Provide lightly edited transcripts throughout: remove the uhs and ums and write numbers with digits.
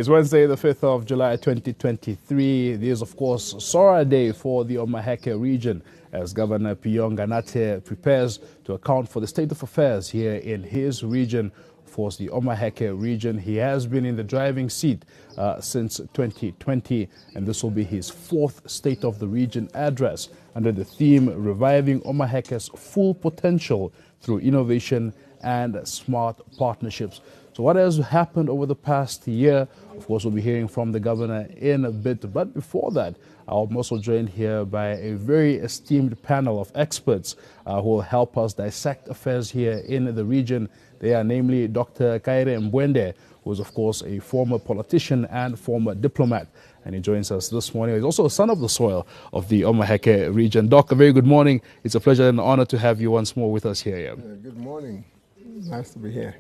It's Wednesday, the 5th of July, 2023. This is, of course, Sora Day for the Omaheke region as Governor Ganate prepares to account for the state of affairs here in his region. Of course, the Omaheke region, he has been in the driving seat since 2020, and this will be his fourth State of the Region address under the theme Reviving Omaheke's Full Potential Through Innovation and Smart Partnerships. So what has happened over the past year? Of course, we'll be hearing from the governor in a bit. But before that, I'm also joined here by a very esteemed panel of experts who will help us dissect affairs here in the region. They are namely Dr. Kaire Mbwende, who is, of course, a former politician and former diplomat. And he joins us this morning. He's also a son of the soil of the Omaheke region. Doc, a very good morning. It's a pleasure and an honor to have you once more with us here. Yeah. Good morning. Nice to be here.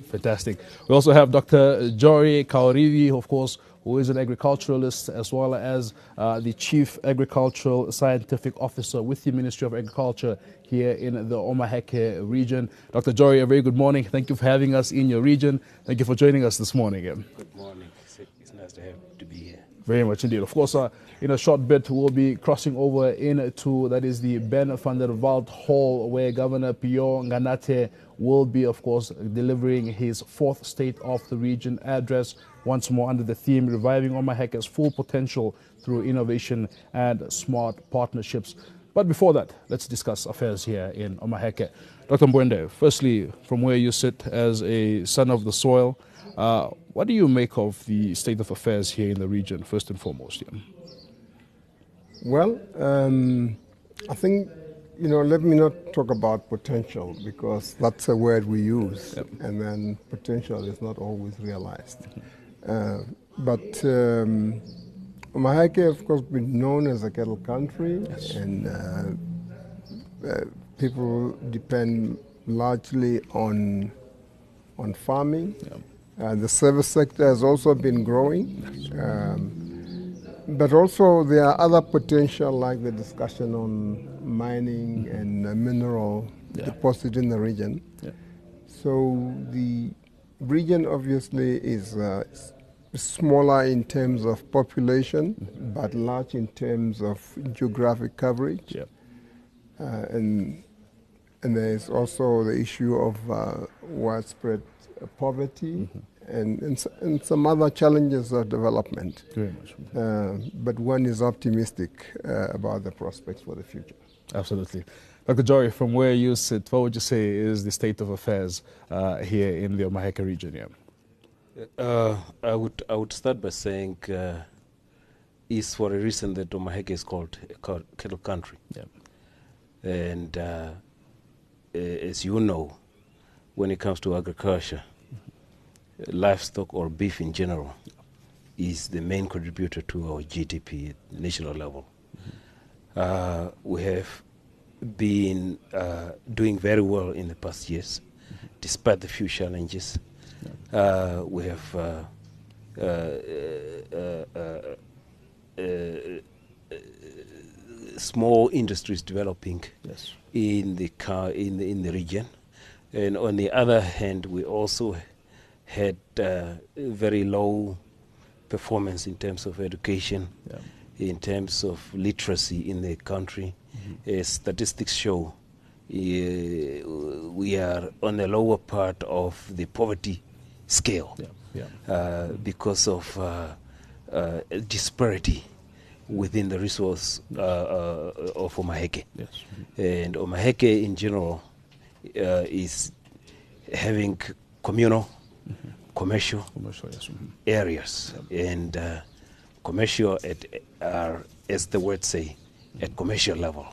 Fantastic. We also have Dr. Jory Kaorivi, of course, who is an agriculturalist as well as the Chief Agricultural Scientific Officer with the Ministry of Agriculture here in the Omaheke region. Dr. Jory, a very good morning. Thank you for having us in your region. Thank you for joining us this morning. Good morning. It's nice to be here. Very much indeed. Of course, in a short bit, we'll be crossing over into, that is the Ben van der Walt Hall, where Governor Ganate will be, of course, delivering his fourth State of the Region address, once more under the theme Reviving Omaheke's Full Potential Through Innovation and Smart Partnerships. But before that, let's discuss affairs here in Omaheke. Dr. Mbwende, firstly, from where you sit as a son of the soil, what do you make of the state of affairs here in the region, first and foremost? Yeah? Well, I think, let me not talk about potential because that's a word we use, yep. And then potential is not always realized. But Omaheke, of course, been known as a cattle country, yes. And people depend largely on farming. Yep. The service sector has also been growing, but also there are other potential like the discussion on mining and mineral deposit in the region. Yeah. So the region obviously is smaller in terms of population, but large in terms of geographic coverage. Yeah. And there is also the issue of widespread poverty and some other challenges of development. Very much. But one is optimistic about the prospects for the future. Absolutely. Dr. Jory, from where you sit, what would you say is the state of affairs here in the Omaheke region? Yeah? I would start by saying it's for a reason that Omaheke is called a cattle country. Yeah. And as you know, when it comes to agriculture, livestock or beef in general is the main contributor to our GDP at national level. We have been doing very well in the past years, despite the few challenges. We have small industries developing, yes. in the region, and on the other hand, we also had very low performance in terms of education, in terms of literacy in the country. Statistics show we are on the lower part of the poverty scale because of disparity within the resource of Omaheke. Yes. And Omaheke in general is having communal, commercial yes. areas, and commercial are, as the words say, at commercial level,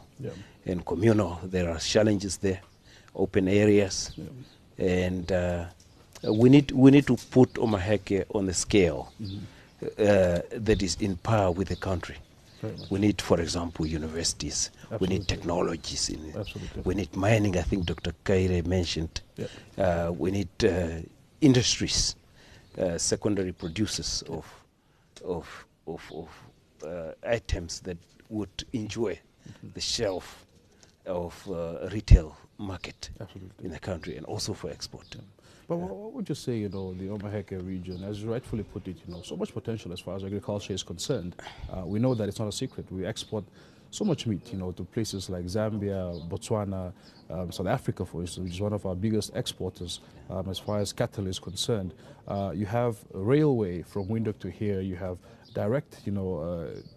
and communal, there are challenges there, open areas, and we need to put Omaheke on the scale that is in par with the country. We need, for example, universities. Absolutely. We need technologies in it. Absolutely. We need mining. I think Dr. Kaire mentioned. We need industries, secondary producers of items that would enjoy the shelf of retail market Absolutely. in the country, and also for export. Yeah. But what would you say, the Omaheke region, as you rightfully put it, so much potential as far as agriculture is concerned. We know that it's not a secret. We export so much meat, to places like Zambia, Botswana, South Africa, for instance, which is one of our biggest exporters as far as cattle is concerned. You have a railway from Windhoek to here. You have direct,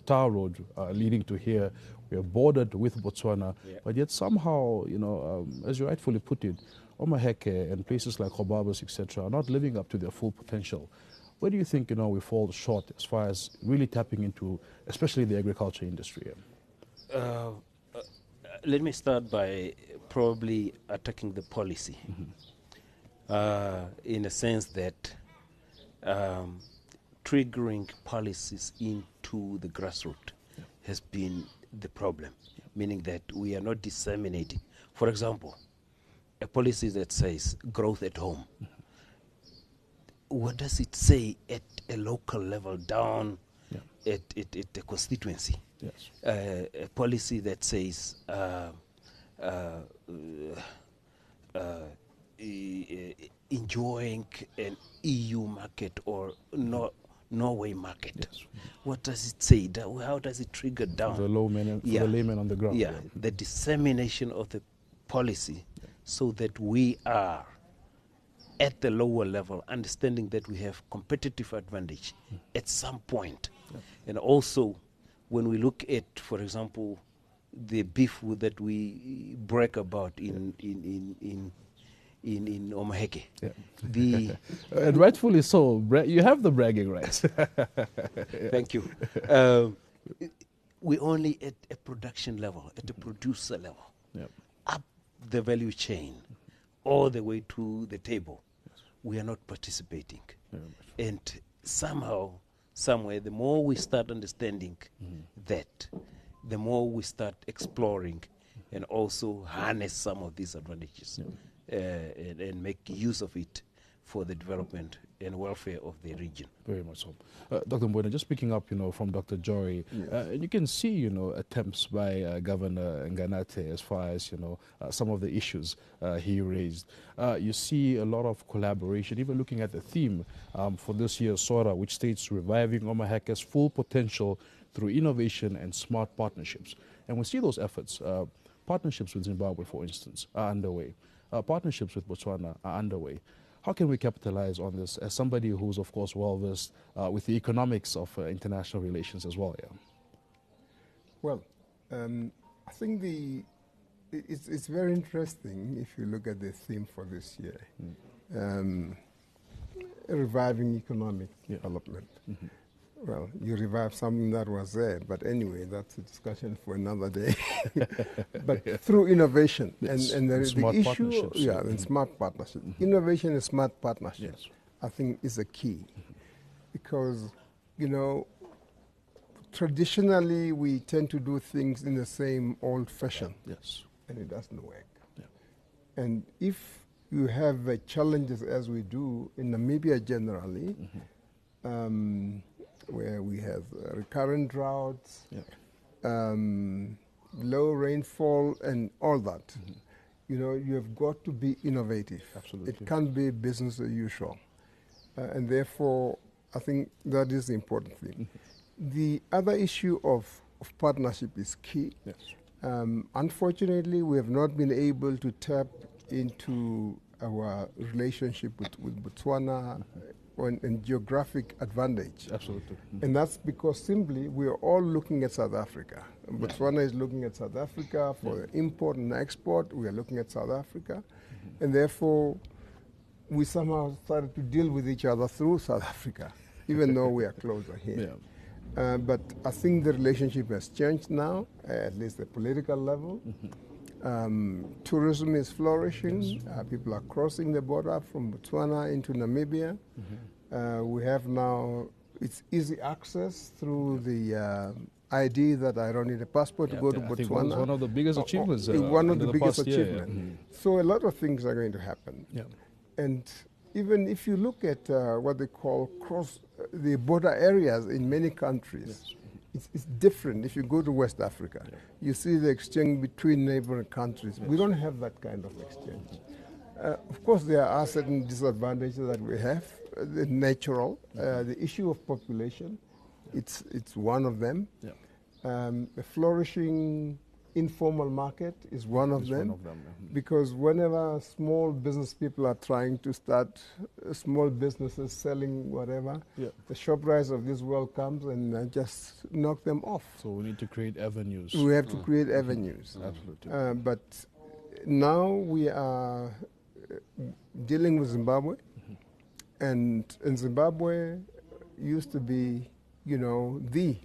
tar road leading to here. We are bordered with Botswana, but yet somehow, as you rightfully put it, Omaheke and places like Hobabas, etc., are not living up to their full potential. Where do you think, we fall short as far as really tapping into, especially the agriculture industry? Let me start by probably attacking the policy, in a sense that triggering policies into the grassroots has been the problem, meaning that we are not disseminating. For example, a policy that says growth at home. What does it say at a local level down at the constituency? Yes. A policy that says enjoying an EU market or Norway market. Yes. What does it say? How does it trigger down? For the layman on the ground. Yeah, the dissemination of the policy so that we are at the lower level, understanding that we have competitive advantage at some point. And also, when we look at, for example, the beef that we brag about in Omaheke. Yeah. And rightfully so. You have the bragging rights. Thank you. We're only at a production level, at a producer level, up the value chain, all the way to the table. We are not participating. And somehow, somewhere, the more we start understanding that, the more we start exploring and also harness some of these advantages and make use of it for the development and welfare of the region. Very much so. Dr. Mbwena, just picking up, from Dr. Jory, and you can see, attempts by Governor Nganate as far as, some of the issues he raised. You see a lot of collaboration, even looking at the theme for this year's SORA, which states reviving Omaheke's full potential through innovation and smart partnerships. And we see those efforts. Partnerships with Zimbabwe, for instance, are underway. Partnerships with Botswana are underway. How can we capitalize on this as somebody who's, of course, well-versed with the economics of international relations as well? Yeah. Well, I think it's very interesting if you look at the theme for this year, reviving economic development. Well, you revive something that was there, but anyway, that's a discussion for another day. But through innovation and the issue, and smart partnerships. Innovation and smart partnerships, I think, is a key, because traditionally we tend to do things in the same old fashion, and it doesn't work. And if you have challenges as we do in Namibia generally. Where we have recurrent droughts, low rainfall, and all that. You have got to be innovative. Absolutely. It can't be business as usual. And therefore, I think that is the important thing. The other issue of partnership is key. Unfortunately, we have not been able to tap into our relationship with Botswana and geographic advantage. Absolutely. And that's because simply we are all looking at South Africa. Botswana is looking at South Africa for import and export. We are looking at South Africa. And therefore, we somehow started to deal with each other through South Africa, even though we are closer here. But I think the relationship has changed now, at least the political level. Tourism is flourishing. People are crossing the border from Botswana into Namibia. We have now, it's easy access through the ID that I don't need a passport to go to Botswana. I think it's one of the biggest achievements. One of the biggest achievements. So a lot of things are going to happen. And even if you look at what they call the border areas in many countries, it's different. If you go to West Africa, you see the exchange between neighboring countries. We don't have that kind of exchange. Of course, there are certain disadvantages that we have. The natural, the issue of population, it's one of them. A flourishing informal market is one of them. Because whenever small business people are trying to start small businesses selling whatever, the ShopRites of this world comes and just knock them off. So we need to create avenues. We have to create avenues. Absolutely. But now we are dealing with Zimbabwe, and Zimbabwe used to be, the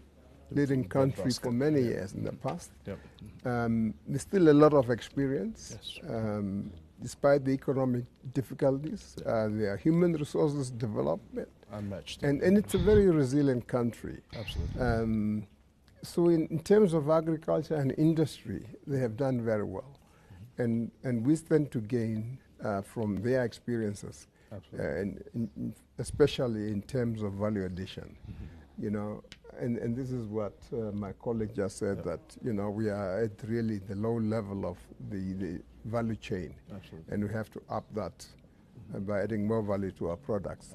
leading country for many years in the past. There's still a lot of experience. Despite the economic difficulties, there are human resources development. Unmatched. And it's a very resilient country. Absolutely. So in terms of agriculture and industry, they have done very well. And we stand to gain from their experiences, and especially in terms of value addition. And this is what my colleague just said, that we are at really the low level of the value chain. And we have to up that by adding more value to our products.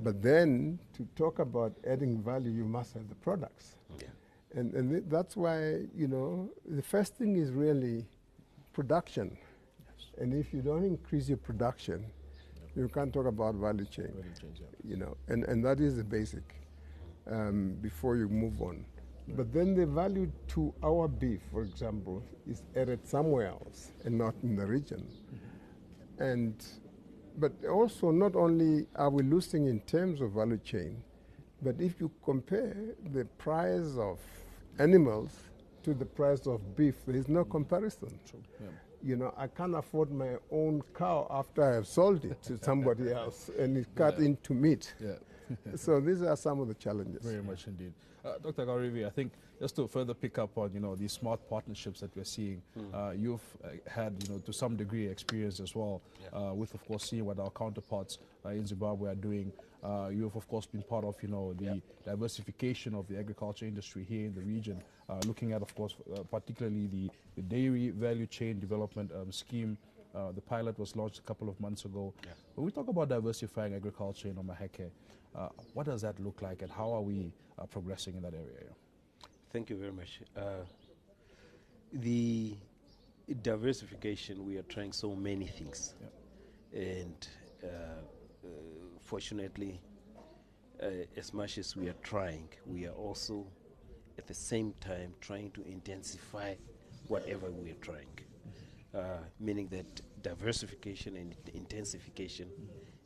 But then to talk about adding value, you must have the products. And that's why the first thing is really production. And if you don't increase your production, you can't talk about value chain. And that is the basic. Before you move on. But then the value to our beef, for example, is added somewhere else and not in the region. But also, not only are we losing in terms of value chain, but if you compare the price of animals to the price of beef, there is no comparison. I can't afford my own cow after I have sold it to somebody else and it's cut into meat. So these are some of the challenges. Very much indeed. Dr. Gaurivi, I think just to further pick up on, these smart partnerships that we're seeing, you've had, to some degree experience as well with, of course, seeing what our counterparts in Zimbabwe are doing. You've, of course, been part of, the diversification of the agriculture industry here in the region, looking at, of course, particularly the dairy value chain development scheme. The pilot was launched a couple of months ago. When we talk about diversifying agriculture in Omaheke, what does that look like, and how are we progressing in that area? Thank you very much. The diversification, we are trying so many things. And fortunately, as much as we are trying, we are also at the same time trying to intensify whatever we are trying. Meaning that diversification and intensification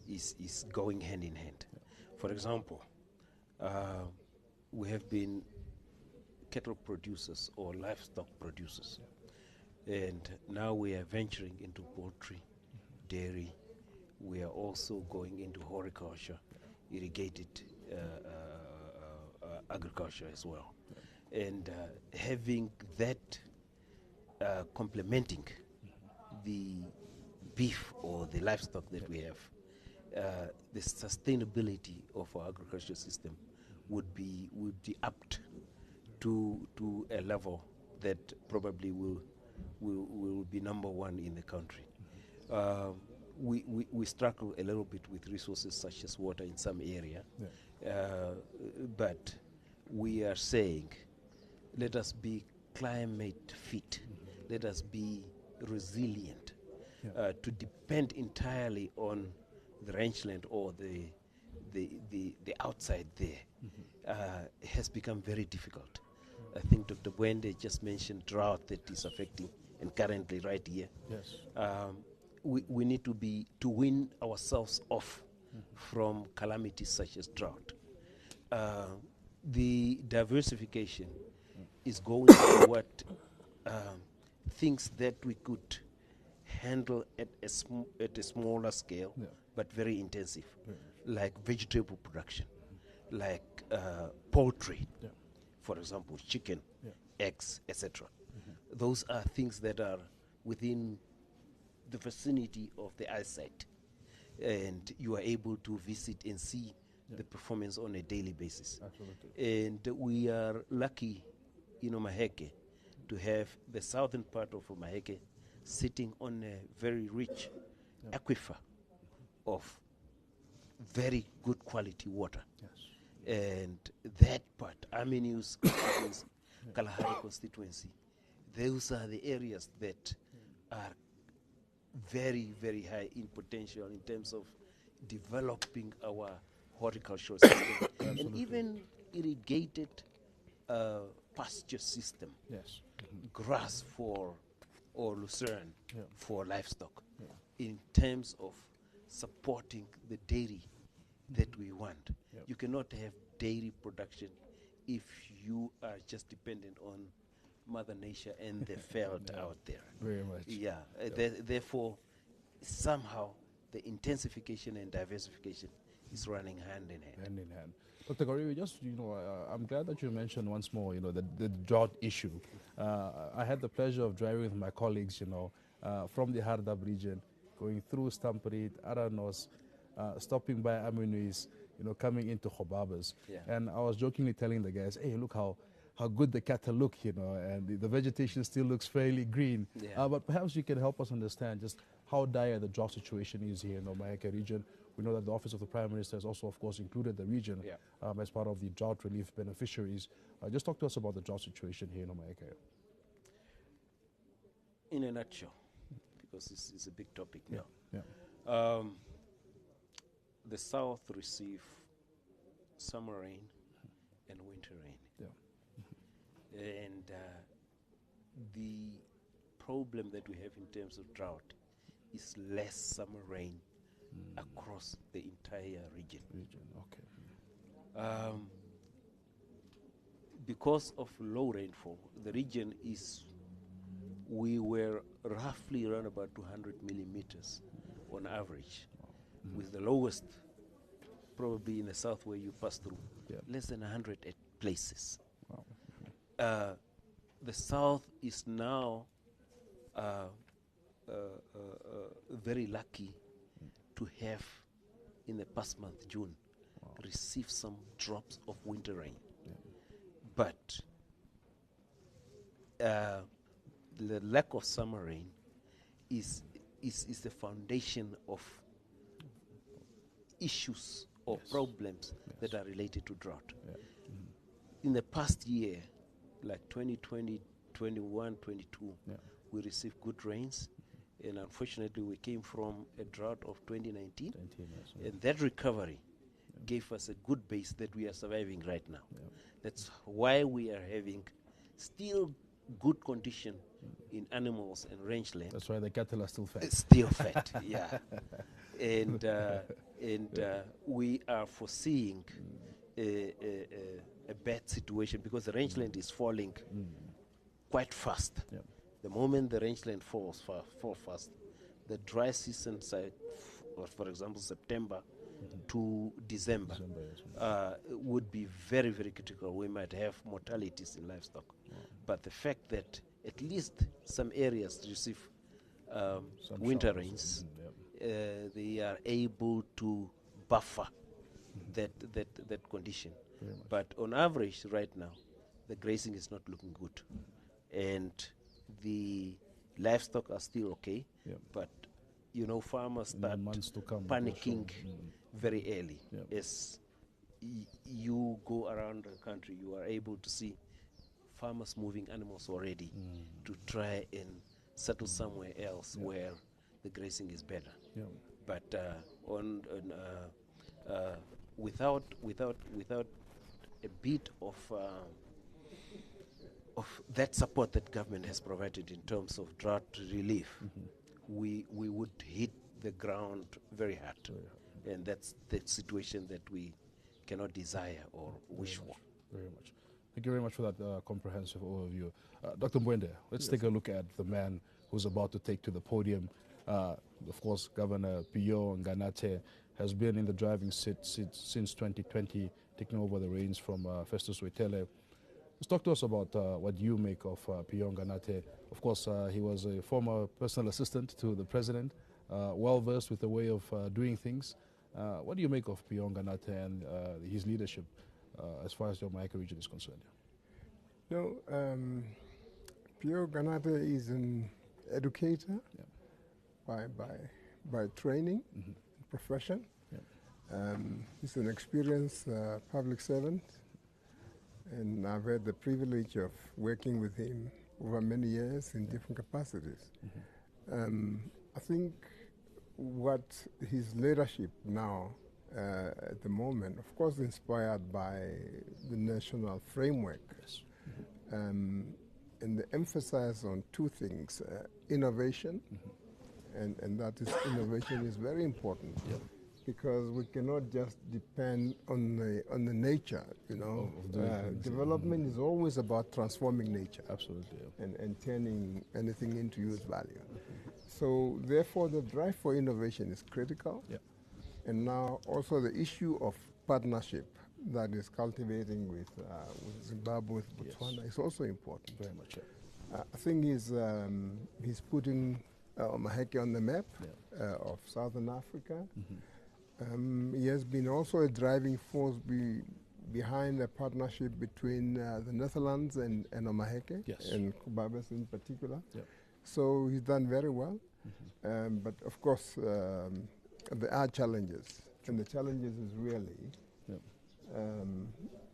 is going hand in hand. For example, we have been cattle producers or livestock producers, and now we are venturing into poultry, dairy. We are also going into horticulture, irrigated agriculture as well. And having that complementing the beef or the livestock that we have, the sustainability of our agricultural system would be upped to a level that probably will be number one in the country. We struggle a little bit with resources such as water in some area, but we are saying, let us be climate fit, let us be resilient. To depend entirely on the rangeland or the outside there has become very difficult. I think Dr. Bwende just mentioned drought that is affecting, and currently right here. We need to win ourselves off from calamities such as drought. The diversification is going toward things that we could handle at a smaller scale, but very intensive, like vegetable production, like poultry, for example, chicken, eggs, etc. Those are things that are within the vicinity of the eyesight, and you are able to visit and see the performance on a daily basis. Absolutely. And we are lucky in Omaheke to have the southern part of Omaheke sitting on a very rich aquifer of very good quality water. Yes. And that part, Aminu's constituency, Kalahari constituency, those are the areas that are very, very high in potential in terms of developing our horticultural system and even irrigated pasture system. Yes. Grass for or lucerne Yeah. for livestock in terms of supporting the dairy that we want. Yep. You cannot have dairy production if you are just dependent on Mother Nature and the field out there. Very much. Yeah. Therefore, somehow the intensification and diversification is running hand in hand. Hand in hand. Dr. Goriwe, just, I'm glad that you mentioned once more, the drought issue. I had the pleasure of driving with my colleagues, from the Hardab region, going through Stamperit, Aranos, stopping by Amunis, coming into Khobabas. Yeah. And I was jokingly telling the guys, hey, look how good the cattle look, and the vegetation still looks fairly green. Yeah. But perhaps you can help us understand just how dire the drought situation is here in the Omaheke region. We know that the Office of the Prime Minister has also, of course, included the region as part of the drought relief beneficiaries. Just talk to us about the drought situation here in Omaheke. In a nutshell, because this is a big topic now. Yeah. The south receive summer rain and winter rain. Yeah. And the problem that we have in terms of drought is less summer rain across the entire region. Okay. Because of low rainfall, the region we were roughly around about 200 millimeters on average, with the lowest probably in the south where you pass through, less than 100 at places. Wow. The south is now very lucky to have, in the past month, June, received some drops of winter rain. Yeah. But the lack of summer rain is the foundation of issues or problems that are related to drought. Yeah. In the past year, like 2020, 21, 22, we received good rains. And unfortunately, we came from a drought of 2019. And that recovery gave us a good base that we are surviving right now. Yeah. That's why we are having still good condition in animals and rangeland. That's why the cattle are still fat. Still fat, yeah. And we are foreseeing a bad situation because the rangeland is falling quite fast. Yeah. The moment the rangeland fall fast, the dry season, for example, September to December, would be very, very critical. We might have mortalities in livestock. But the fact that at least some areas receive winter rains, they are able to buffer that condition. But on average, right now, the grazing is not looking good. And the livestock are still okay, but farmers start panicking very early. As you go around the country, you are able to see farmers moving animals already to try and settle somewhere else where the grazing is better. But without a bit of that support that government has provided in terms of drought relief, we would hit the ground very hard. And that's the situation that we cannot desire or wish for. Very much. Thank you very much for that comprehensive overview. Dr. Mwende, let's take a look at the man who's about to take to the podium. Of course, Governor Pio Nganate has been in the driving seat since 2020, taking over the reins from Festus Wetele. Just talk to us about what you make of Pio Nganate. Of course, he was a former personal assistant to the president, well-versed with the way of doing things. What do you make of Piyon Ganate and his leadership as far as the Omaheke region is concerned? No, Piyon Ganate is an educator by training, profession. He's an experienced public servant, and I've had the privilege of working with him over many years in different capacities. I think what his leadership now at the moment, of course inspired by the national framework, and the emphasis on two things, innovation, and that is innovation is very important. Because we cannot just depend on the nature, you know. Development is always about transforming nature. Absolutely. And turning anything into use value. So therefore the drive for innovation is critical. And now also the issue of partnership that is cultivating with Zimbabwe, with Botswana is also important. Very much. I think he's putting Omaheke on the map of Southern Africa. He has been also a driving force behind the partnership between the Netherlands and Omaheke, and Kubabes in particular. So he's done very well. But of course, there are challenges. And the challenges is really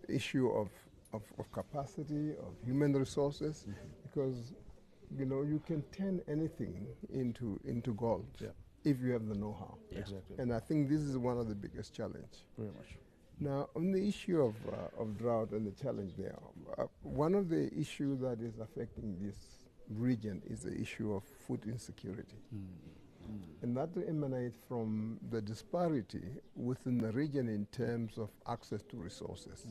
issue of capacity, of human resources, because you know you can turn anything into gold. If you have the know-how. Exactly. And I think this is one of the biggest challenge. Very much. Now, on the issue of drought and the challenge there, one of the issues that is affecting this region is the issue of food insecurity. And that emanates from the disparity within the region in terms of access to resources.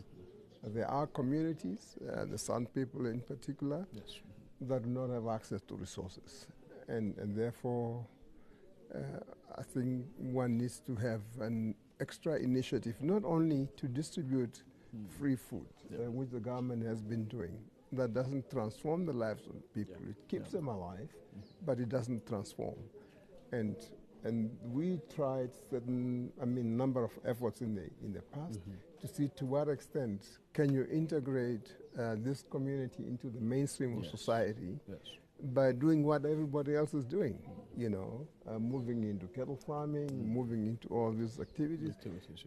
There are communities, the San people in particular, that do not have access to resources. And therefore, I think one needs to have an extra initiative, not only to distribute free food, which the government has been doing. That doesn't transform the lives of people. It keeps them alive, but it doesn't transform. And we tried number of efforts in the past to see to what extent can you integrate this community into the mainstream of society by doing what everybody else is doing, you know, moving into cattle farming, moving into all these activities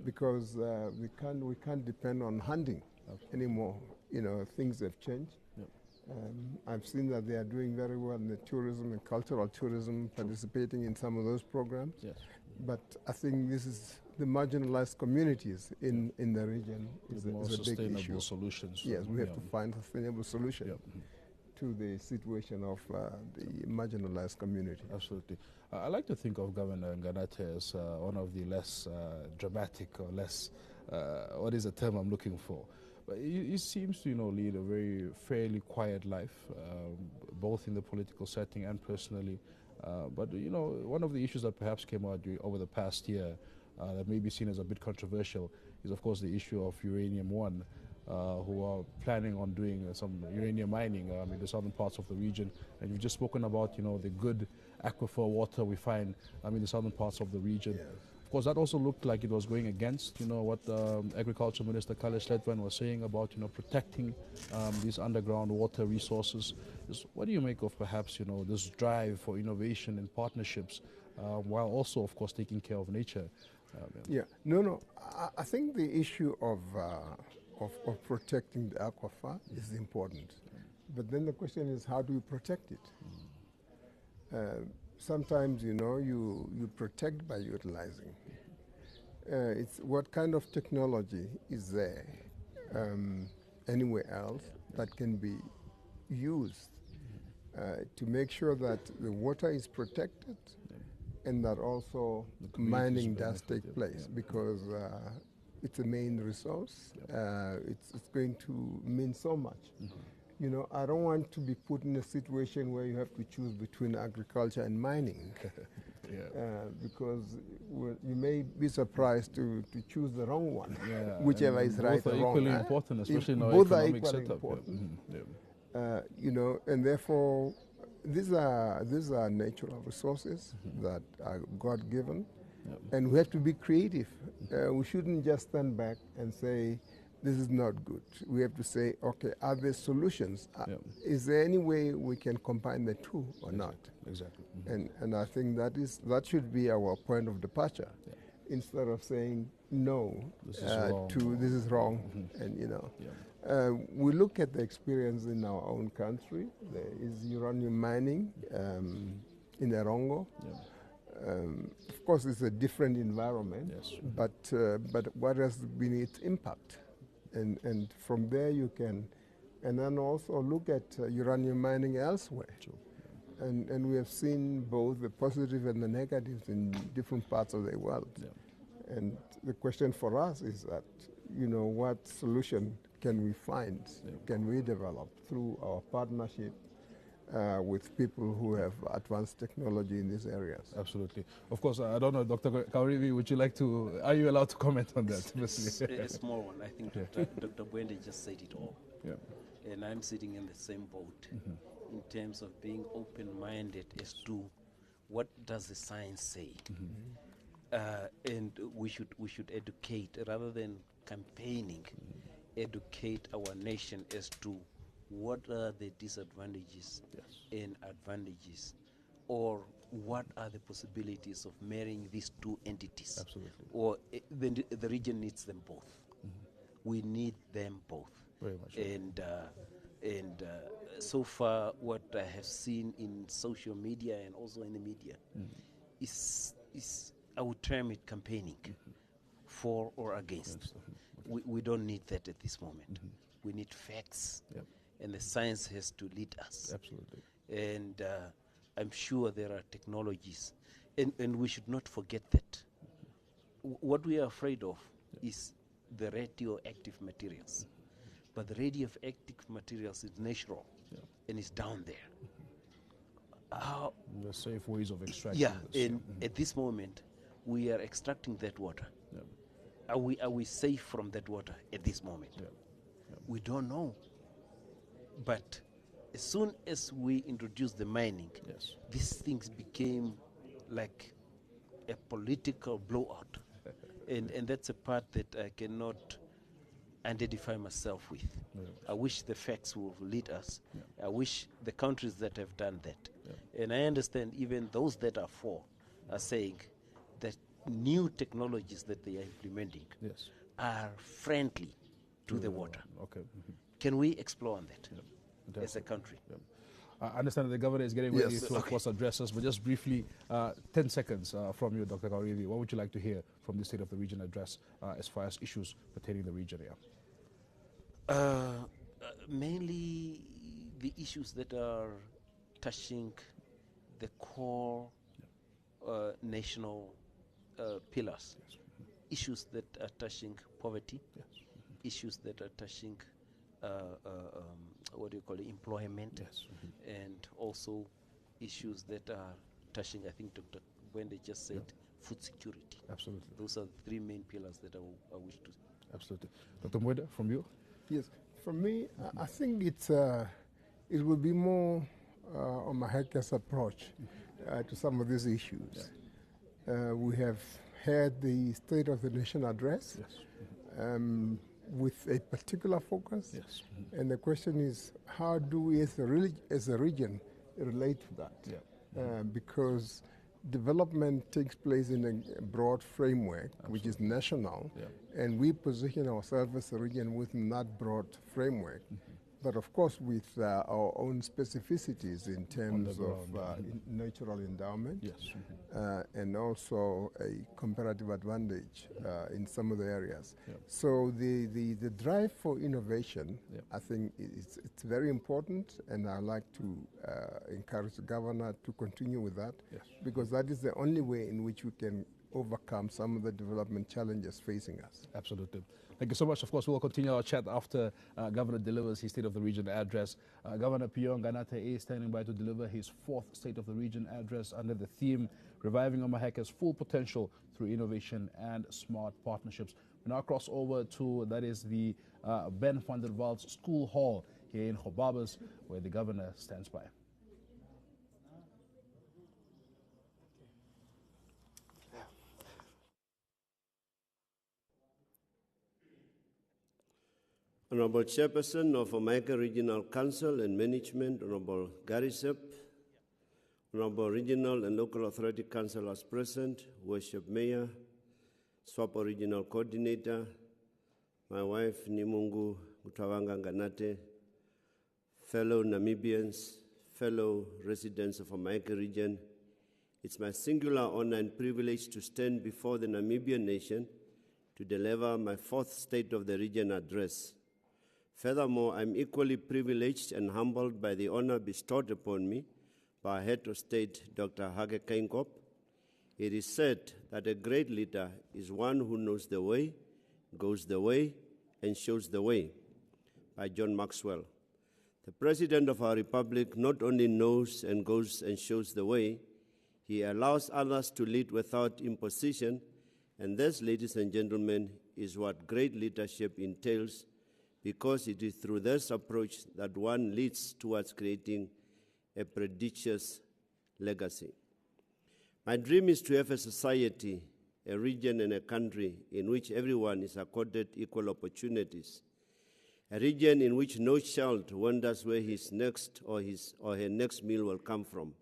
because we can't depend on hunting anymore. You know, things have changed. I've seen that they are doing very well in the tourism and cultural tourism, participating in some of those programs. But I think this is the marginalized communities in the region is a big issue. Sustainable solutions. Yes, we have to find sustainable solutions to the situation of the marginalized community. Absolutely. I like to think of Governor Ganate as one of the less dramatic or less, what is the term I'm looking for? But he seems to, lead a very fairly quiet life, both in the political setting and personally. But, one of the issues that perhaps came out over the past year that may be seen as a bit controversial is, of course, the issue of Uranium One, who are planning on doing some uranium mining in the southern parts of the region. And you've just spoken about, the good aquifer water we find in the southern parts of the region. Of course, that also looked like it was going against, what Agriculture Minister Kale Sledvan was saying about, protecting these underground water resources. What do you make of perhaps, this drive for innovation and partnerships, while also, of course, taking care of nature? I think the issue of protecting the aquifer is important. But then the question is, how do you protect it? Sometimes, you protect by utilizing. It's what kind of technology is there anywhere else that can be used to make sure that the water is protected and that also mining does take place because it's a main resource. It's going to mean so much. I don't want to be put in a situation where you have to choose between agriculture and mining, because you may be surprised to choose the wrong one, whichever is right or wrong. Both are equally important, especially in our economic setup. And therefore, these are natural resources that are God-given. And we have to be creative. We shouldn't just stand back and say, this is not good. We have to say, okay, are there solutions? Is there any way we can combine the two or not? Exactly. And I think that should be our point of departure. Instead of saying no this is wrong, to this is wrong. And we look at the experience in our own country. There is uranium mining in Erongo. Of course, it's a different environment, but what has been its impact? And from there you can, and then also look at uranium mining elsewhere. And we have seen both the positive and the negatives in different parts of the world. And the question for us is that, what solution can we find, can we develop through our partnership with people who have advanced technology in these areas. Absolutely. Of course, I don't know, Dr. Kaurivi, would you like to, are you allowed to comment on that? A small one. I think Dr. Bwende just said it all. And I'm sitting in the same boat in terms of being open-minded as to what does the science say. And we should educate rather than campaigning, educate our nation as to what are the disadvantages and advantages, or what are the possibilities of marrying these two entities. Absolutely. Or the region needs them both. We need them both. Very much. And so far, what I have seen in social media and also in the media is I would term it campaigning, for or against. We don't need that at this moment. We need facts. And the science has to lead us. Absolutely. And I'm sure there are technologies. And we should not forget that. What we are afraid of is the radioactive materials. But the radioactive materials is natural and is down there. The safe ways of extracting this. And at this moment, we are extracting that water. Are we safe from that water at this moment? We don't know. But as soon as we introduced the mining, these things became like a political blowout. and that's a part that I cannot identify myself with. I wish the facts will lead us. I wish the countries that have done that. And I understand even those that are for are saying that new technologies that they are implementing are friendly to the water. Can we explore on that as a country? I understand that the governor is getting ready to, of course, address us, but just briefly, 10 seconds from you, Dr. Kaurivi. What would you like to hear from the State of the Region address as far as issues pertaining to the region here? Mainly the issues that are touching the core national pillars, issues that are touching poverty, issues that are touching employment, and also issues that are touching, I think Dr. Bwende just said, food security. Absolutely. Those are the three main pillars that I wish to. Absolutely. Dr. Bwende, from you? Yes, from me, I think it will be more Omaheke's approach to some of these issues. We have had the State of the Nation address. With a particular focus, and the question is, how do we as a region relate to that? Because development takes place in a broad framework, which is national, and we position ourselves as a region within that broad framework. But of course, with our own specificities in terms of natural endowment, and also a comparative advantage in some of the areas. So the drive for innovation, I think it's very important, and I'd like to encourage the governor to continue with that, because that is the only way in which we can overcome some of the development challenges facing us. Absolutely. Thank you so much. Of course, we'll continue our chat after Governor delivers his State of the Region address. Governor Piyonger Nnate is standing by to deliver his fourth State of the Region address under the theme, Reviving Omaheke's Full Potential Through Innovation and Smart Partnerships. We now cross over to, that is the Ben van der Waals School Hall here in Gobabis, where the Governor stands by. Honorable Chairperson of Omaheke Regional Council and Management, Honorable Gary Sepp, Honorable Regional and Local Authority Councillors present, Worship Mayor, SWAPO Regional Coordinator, my wife Nimungu Gutawanga Nganate, fellow Namibians, fellow residents of Omaheke region, it's my singular honor and privilege to stand before the Namibian nation to deliver my fourth State of the Region address. Furthermore, I'm equally privileged and humbled by the honor bestowed upon me by our head of state, Dr. Hage Keinkop. It is said that a great leader is one who knows the way, goes the way, and shows the way, by John Maxwell. The President of our Republic not only knows and goes and shows the way, he allows others to lead without imposition, and this, ladies and gentlemen, is what great leadership entails, because it is through this approach that one leads towards creating a prodigious legacy. My dream is to have a society, a region, and a country in which everyone is accorded equal opportunities, a region in which no child wonders where his next or her next meal will come from.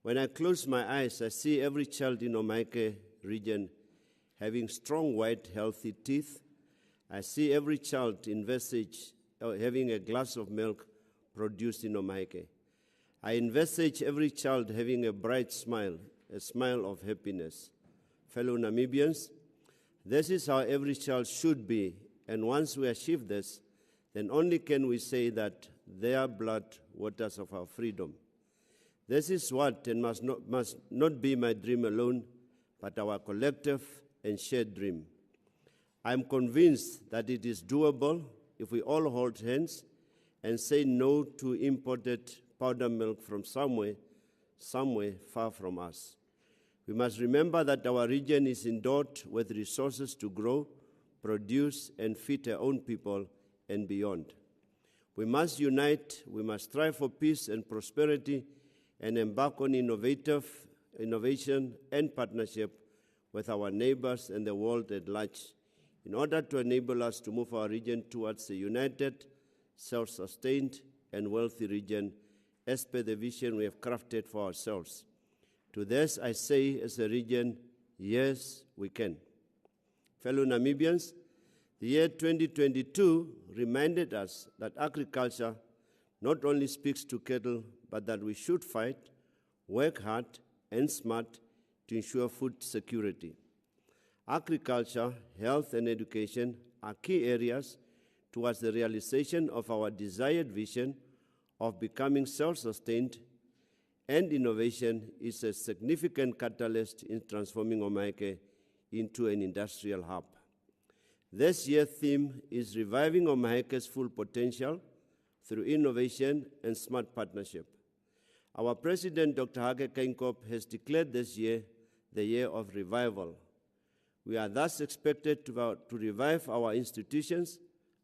When I close my eyes, I see every child in Omaheke region having strong, white, healthy teeth. I see every child envisage having a glass of milk produced in Omaheke. I envisage every child having a bright smile, a smile of happiness. Fellow Namibians, this is how every child should be, and once we achieve this, then only can we say that their blood waters of our freedom. This is what and must not be my dream alone, but our collective and shared dream. I am convinced that it is doable if we all hold hands and say no to imported powder milk from somewhere far from us. We must remember that our region is endowed with resources to grow, produce, and feed our own people and beyond. We must unite, we must strive for peace and prosperity, and embark on innovation and partnership with our neighbors and the world at large, in order to enable us to move our region towards a united, self-sustained, and wealthy region as per the vision we have crafted for ourselves. To this I say as a region, yes, we can. Fellow Namibians, the year 2022 reminded us that agriculture not only speaks to cattle, but that we should fight, work hard, and smart to ensure food security. Agriculture, health, and education are key areas towards the realization of our desired vision of becoming self-sustained, and innovation is a significant catalyst in transforming Omaheke into an industrial hub. This year's theme is reviving Omaheke's full potential through innovation and smart partnership. Our President, Dr. Hage Keinkop, has declared this year the year of revival. We are thus expected to revive our institutions,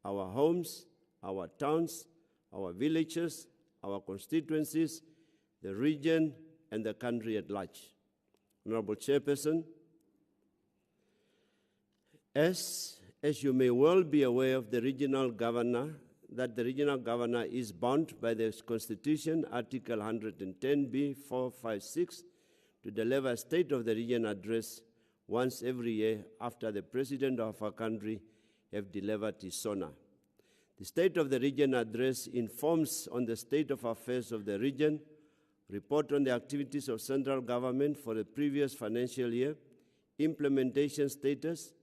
our homes, our towns, our villages, our constituencies, the region, and the country at large. Honorable Chairperson, as you may well be aware of the regional governor is bound by the Constitution, Article 110B.456, to deliver a State of the Region address once every year after the President of our country have delivered his honor. The State of the Region address informs on the state of affairs of the region, report on the activities of central government for the previous financial year, implementation status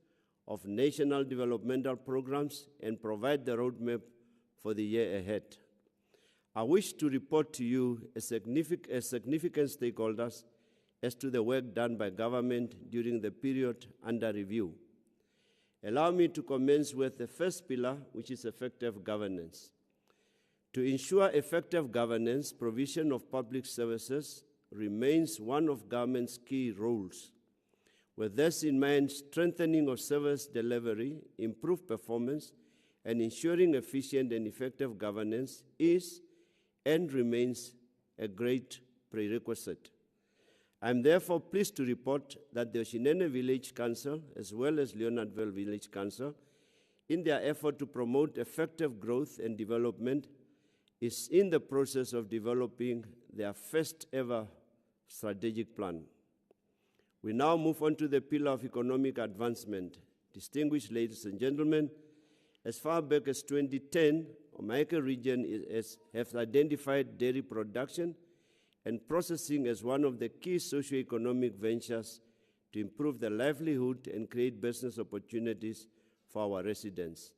of national developmental programs, and provide the roadmap for the year ahead. I wish to report to you as significant stakeholders as to the work done by government during the period under review. Allow me to commence with the first pillar, which is effective governance. To ensure effective governance, provision of public services remains one of government's key roles. With this in mind, strengthening of service delivery, improved performance, and ensuring efficient and effective governance is and remains a great prerequisite. I am therefore pleased to report that the Oshinene Village Council, as well as Leonardville Village Council, in their effort to promote effective growth and development, is in the process of developing their first ever strategic plan. We now move on to the pillar of economic advancement. Distinguished ladies and gentlemen, as far back as 2010, Omaheke region has identified dairy production and processing as one of the key socio-economic ventures to improve the livelihood and create business opportunities for our residents.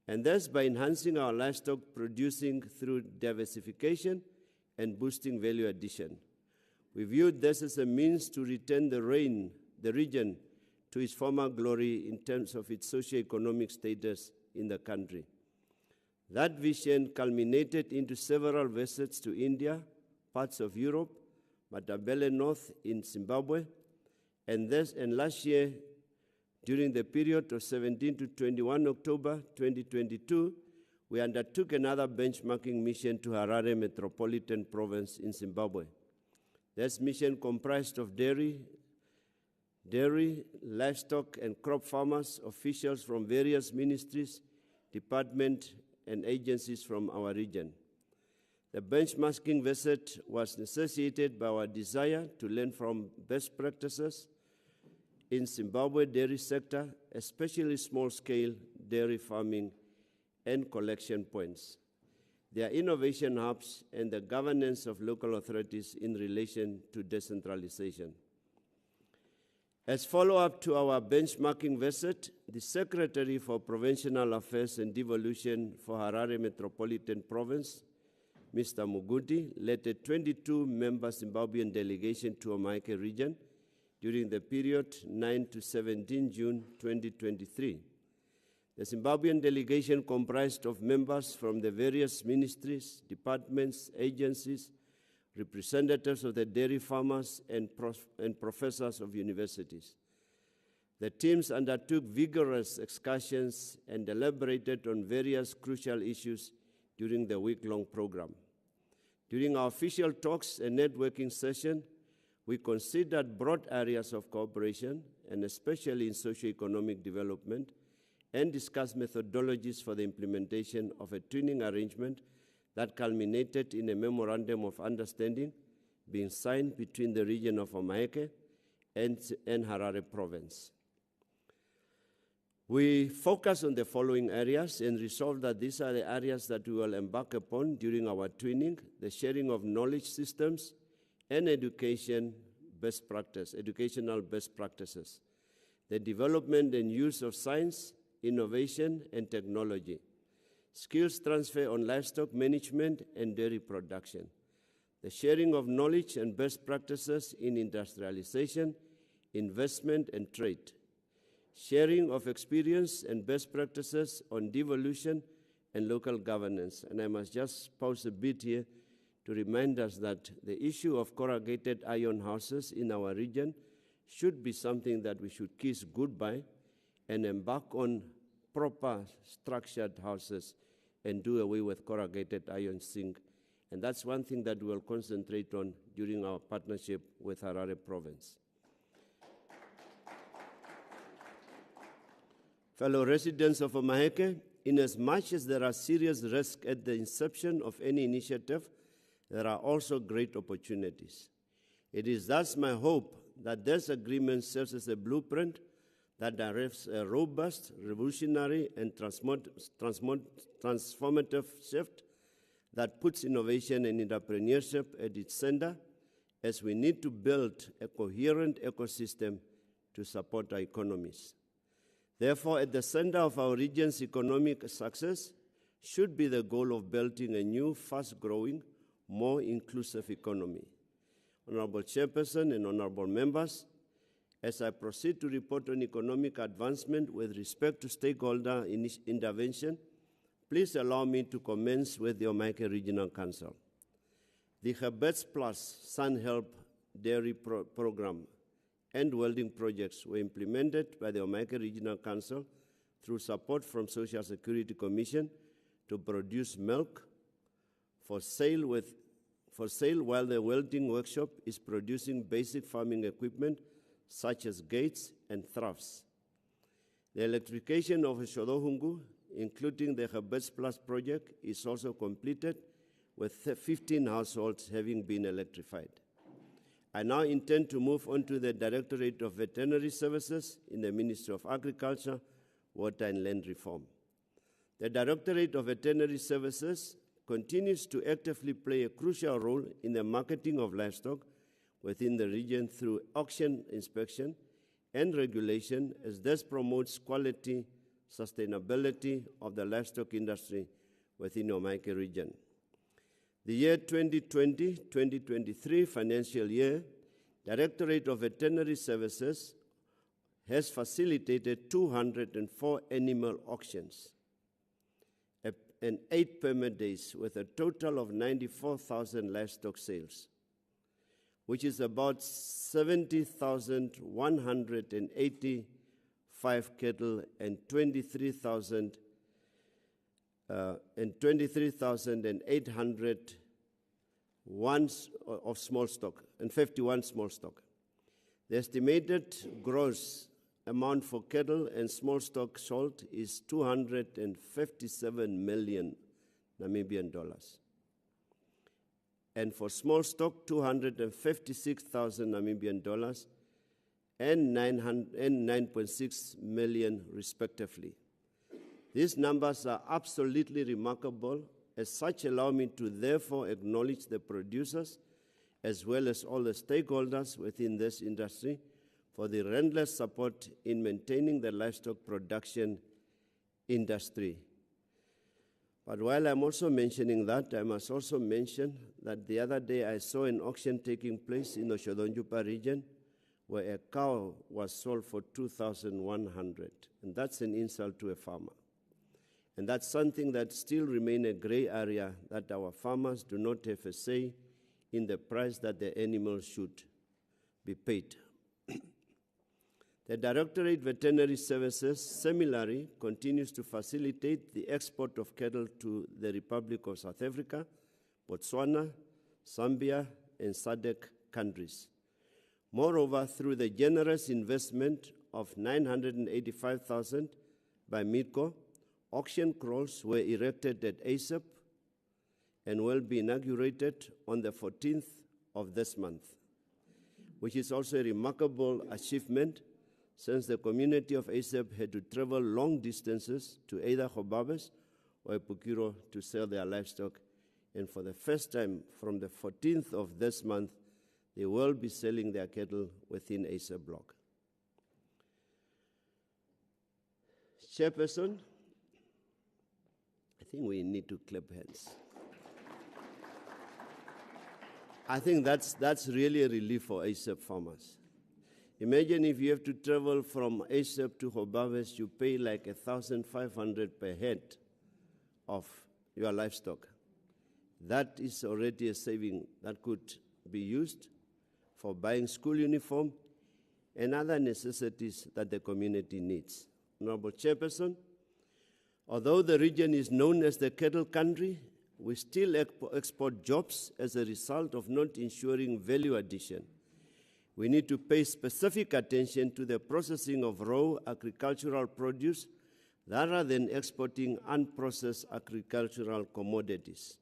And thus, by enhancing our livestock producing through diversification and boosting value addition. We viewed this as a means to return the region to its former glory in terms of its socio-economic status in the country. That vision culminated into several visits to India, parts of Europe, Matabele North in Zimbabwe, and last year, during the period of 17 to 21 October 2022, we undertook another benchmarking mission to Harare Metropolitan Province in Zimbabwe. This mission comprised of dairy, livestock, and crop farmers, officials from various ministries, departments, and agencies from our region. The benchmarking visit was necessitated by our desire to learn from best practices in Zimbabwe dairy sector, especially small-scale dairy farming and collection points, their innovation hubs, and the governance of local authorities in relation to decentralization. As follow-up to our benchmarking visit, the Secretary for Provincial Affairs and Devolution for Harare Metropolitan Province, Mr. Muguti, led a 22-member Zimbabwean delegation to Omaheke region during the period 9 to 17 June 2023. The Zimbabwean delegation comprised of members from the various ministries, departments, agencies, representatives of the dairy farmers, and professors of universities. The teams undertook vigorous excursions and deliberated on various crucial issues during the week-long program. During our official talks and networking session, we considered broad areas of cooperation, and especially in socio-economic development, and discussed methodologies for the implementation of a twinning arrangement that culminated in a memorandum of understanding being signed between the region of Omaheke and Harare province. We focus on the following areas and resolve that these are the areas that we will embark upon during our twinning: the sharing of knowledge systems and educational best practices, the development and use of science, innovation, and technology, skills transfer on livestock management and dairy production, the sharing of knowledge and best practices in industrialization, investment, and trade, sharing of experience and best practices on devolution and local governance. And I must just pause a bit here to remind us that the issue of corrugated iron houses in our region should be something that we should kiss goodbye and embark on proper structured houses and do away with corrugated iron zinc. And that's one thing that we'll concentrate on during our partnership with Harare province. Fellow residents of Omaheke, inasmuch as there are serious risks at the inception of any initiative, there are also great opportunities. It is thus my hope that this agreement serves as a blueprint that directs a robust, revolutionary, and transformative shift that puts innovation and entrepreneurship at its center, as we need to build a coherent ecosystem to support our economies. Therefore, at the center of our region's economic success should be the goal of building a new, fast-growing, more inclusive economy. Honorable Chairperson and honorable members, as I proceed to report on economic advancement with respect to stakeholder intervention, please allow me to commence with the Omaheke Regional Council. The Herbets Plus Sun Help Dairy Program and welding projects were implemented by the Omaheke Regional Council through support from Social Security Commission to produce milk for sale while the welding workshop is producing basic farming equipment such as gates and troughs. The electrification of Shodohungu, including the Habets Plus project, is also completed, with 15 households having been electrified. I now intend to move on to the Directorate of Veterinary Services in the Ministry of Agriculture, Water and Land Reform. The Directorate of Veterinary Services continues to actively play a crucial role in the marketing of livestock within the region through auction inspection and regulation, as this promotes quality, sustainability of the livestock industry within the Omaheke region. The year 2020-2023 financial year, Directorate of Veterinary Services has facilitated 204 animal auctions and 8 permit days, with a total of 94,000 livestock sales, which is about 70,185 cattle and 23,800 of small stock and 51 small stock. The estimated gross amount for cattle and small stock sold is 257 million Namibian dollars. And for small stock, 256,000 Namibian dollars and 9.6 million respectively. These numbers are absolutely remarkable. As such, allow me to therefore acknowledge the producers as well as all the stakeholders within this industry for the relentless support in maintaining the livestock production industry. But while I'm also mentioning that, I must also mention that the other day I saw an auction taking place in the Shodonjupa region where a cow was sold for 2,100, and that's an insult to a farmer. And that's something that still remains a gray area, that our farmers do not have a say in the price that the animals should be paid. The Directorate Veterinary Services similarly continues to facilitate the export of cattle to the Republic of South Africa, Botswana, Zambia, and SADC countries. Moreover, through the generous investment of 985,000 by MIDCO, auction crawls were erected at ASAP and will be inaugurated on the 14th of this month, which is also a remarkable achievement since the community of ASAP had to travel long distances to either Hobabes or Epukiro to sell their livestock. And for the first time, from the 14th of this month, they will be selling their cattle within ASAP block. Chairperson, I think we need to clap hands. I think that's really a relief for ASAP farmers. Imagine if you have to travel from ASAP to Hobabes, you pay like 1,500 per head of your livestock. That is already a saving that could be used for buying school uniform and other necessities that the community needs. Honorable Chairperson, although the region is known as the cattle country, we still export jobs as a result of not ensuring value addition. We need to pay specific attention to the processing of raw agricultural produce rather than exporting unprocessed agricultural commodities.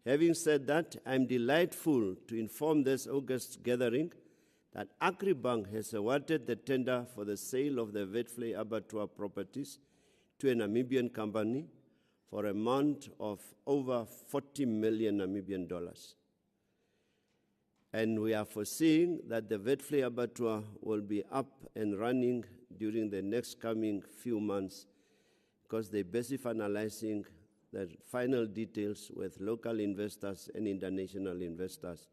Having said that, I am delightful to inform this August gathering that Agribank has awarded the tender for the sale of the Vetflay abattoir properties to a Namibian company for an amount of over 40 million Namibian dollars. And we are foreseeing that the Vetflay abattoir will be up and running during the next coming few months because they're busy finalizing the final details with local investors and international investors.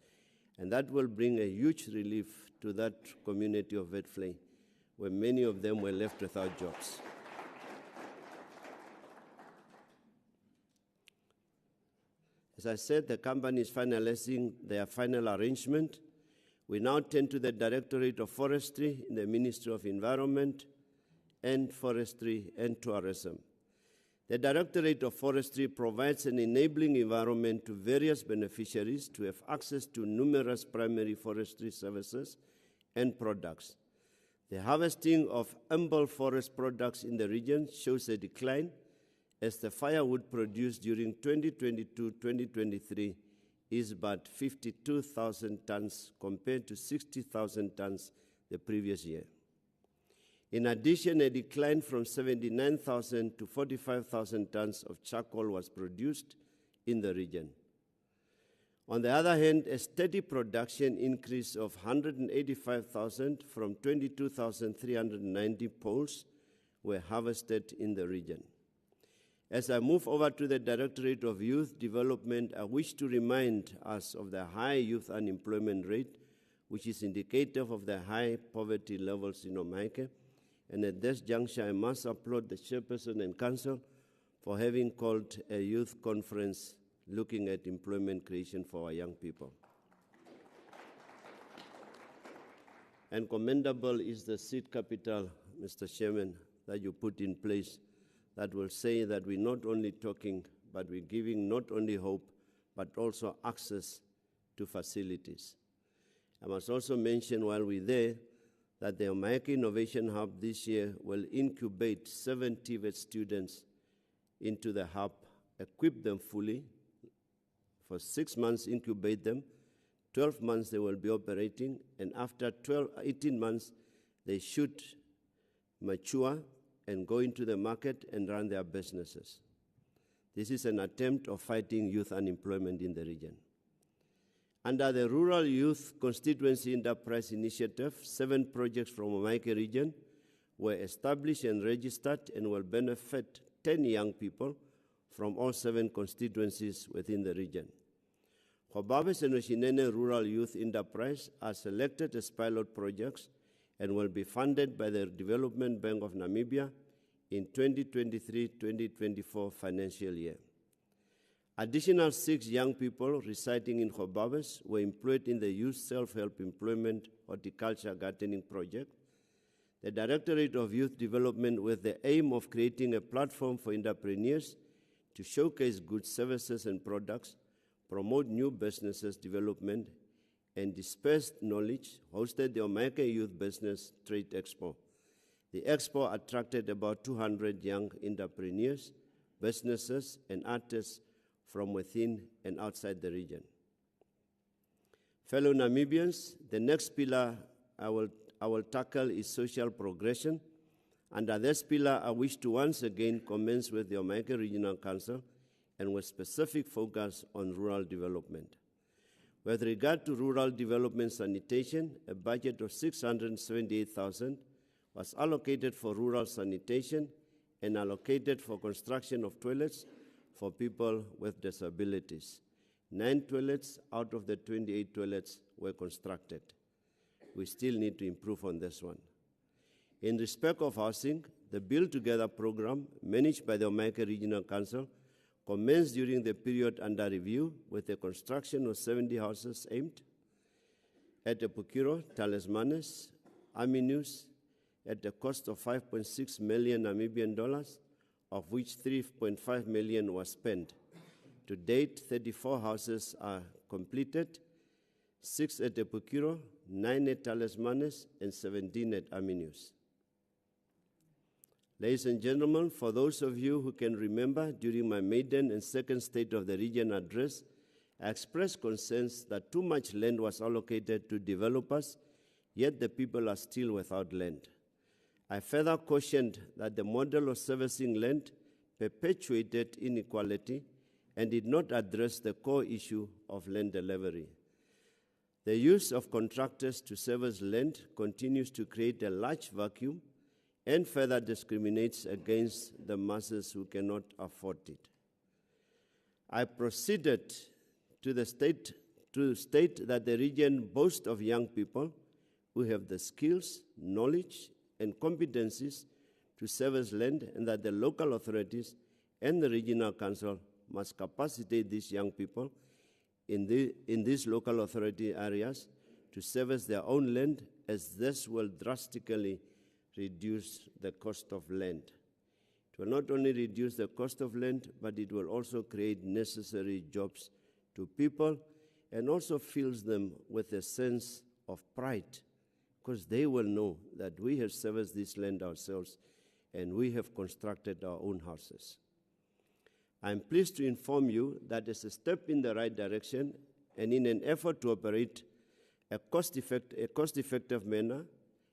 And that will bring a huge relief to that community of Vetflay, where many of them were left without jobs. As I said, the company is finalizing their final arrangement. We now turn to the Directorate of Forestry in the Ministry of Environment and Forestry and Tourism. The Directorate of Forestry provides an enabling environment to various beneficiaries to have access to numerous primary forestry services and products. The harvesting of ample forest products in the region shows a decline, as the firewood produced during 2022-2023 is but 52,000 tons compared to 60,000 tons the previous year. In addition, a decline from 79,000 to 45,000 tons of charcoal was produced in the region. On the other hand, a steady production increase of 185,000 from 22,390 poles were harvested in the region. As I move over to the Directorate of Youth Development, I wish to remind us of the high youth unemployment rate, which is indicative of the high poverty levels in Omaheke. And at this juncture, I must applaud the Chairperson and Council for having called a youth conference looking at employment creation for our young people. And commendable is the seed capital, Mr. Chairman, that you put in place that will say that we're not only talking, but we're giving not only hope, but also access to facilities. I must also mention while we're there that the Omaheke Innovation Hub this year will incubate 7 TVET students into the hub, equip them fully. For 6 months, incubate them. 12 months they will be operating, and after 18 months, they should mature and go into the market and run their businesses. This is an attempt of fighting youth unemployment in the region. Under the Rural Youth Constituency Enterprise Initiative, 7 projects from Omaheke region were established and registered and will benefit 10 young people from all 7 constituencies within the region. Hobabes and Oshinene Rural Youth Enterprise are selected as pilot projects and will be funded by the Development Bank of Namibia in 2023-2024 financial year. Additional 6 young people residing in Hobabes were employed in the Youth Self-Help Employment Horticulture Gardening Project. The Directorate of Youth Development, with the aim of creating a platform for entrepreneurs to showcase goods, services, and products, promote new businesses development, and disperse knowledge, hosted the Omaheke Youth Business Trade Expo. The expo attracted about 200 young entrepreneurs, businesses, and artists from within and outside the region. Fellow Namibians, the next pillar I will tackle is social progression. Under this pillar, I wish to once again commence with the Omaheke Regional Council and with specific focus on rural development. With regard to rural development sanitation, a budget of 678,000 was allocated for rural sanitation and allocated for construction of toilets for people with disabilities. 9 toilets out of the 28 toilets were constructed. We still need to improve on this one. In respect of housing, the Build Together program, managed by the Omaheke Regional Council, commenced during the period under review with the construction of 70 houses aimed at the Pukiro, Talismanes, Aminus, at the cost of 5.6 million Namibian dollars, of which 3.5 million was spent. To date, 34 houses are completed, 6 at the Pukiro, 9 at Talismanes, and 17 at Aminus. Ladies and gentlemen, for those of you who can remember, during my maiden and second State of the Region address, I expressed concerns that too much land was allocated to developers, yet the people are still without land. I further cautioned that the model of servicing land perpetuated inequality and did not address the core issue of land delivery. The use of contractors to service land continues to create a large vacuum and further discriminates against the masses who cannot afford it. I proceeded to state that the region boasts of young people who have the skills, knowledge, and competencies to service land, and that the local authorities and the regional council must capacitate these young people in these local authority areas to service their own land, as this will drastically reduce the cost of land. It will not only reduce the cost of land, but it will also create necessary jobs to people and also fills them with a sense of pride, because they will know that we have serviced this land ourselves and we have constructed our own houses. I am pleased to inform you that as a step in the right direction and in an effort to operate a cost-effective manner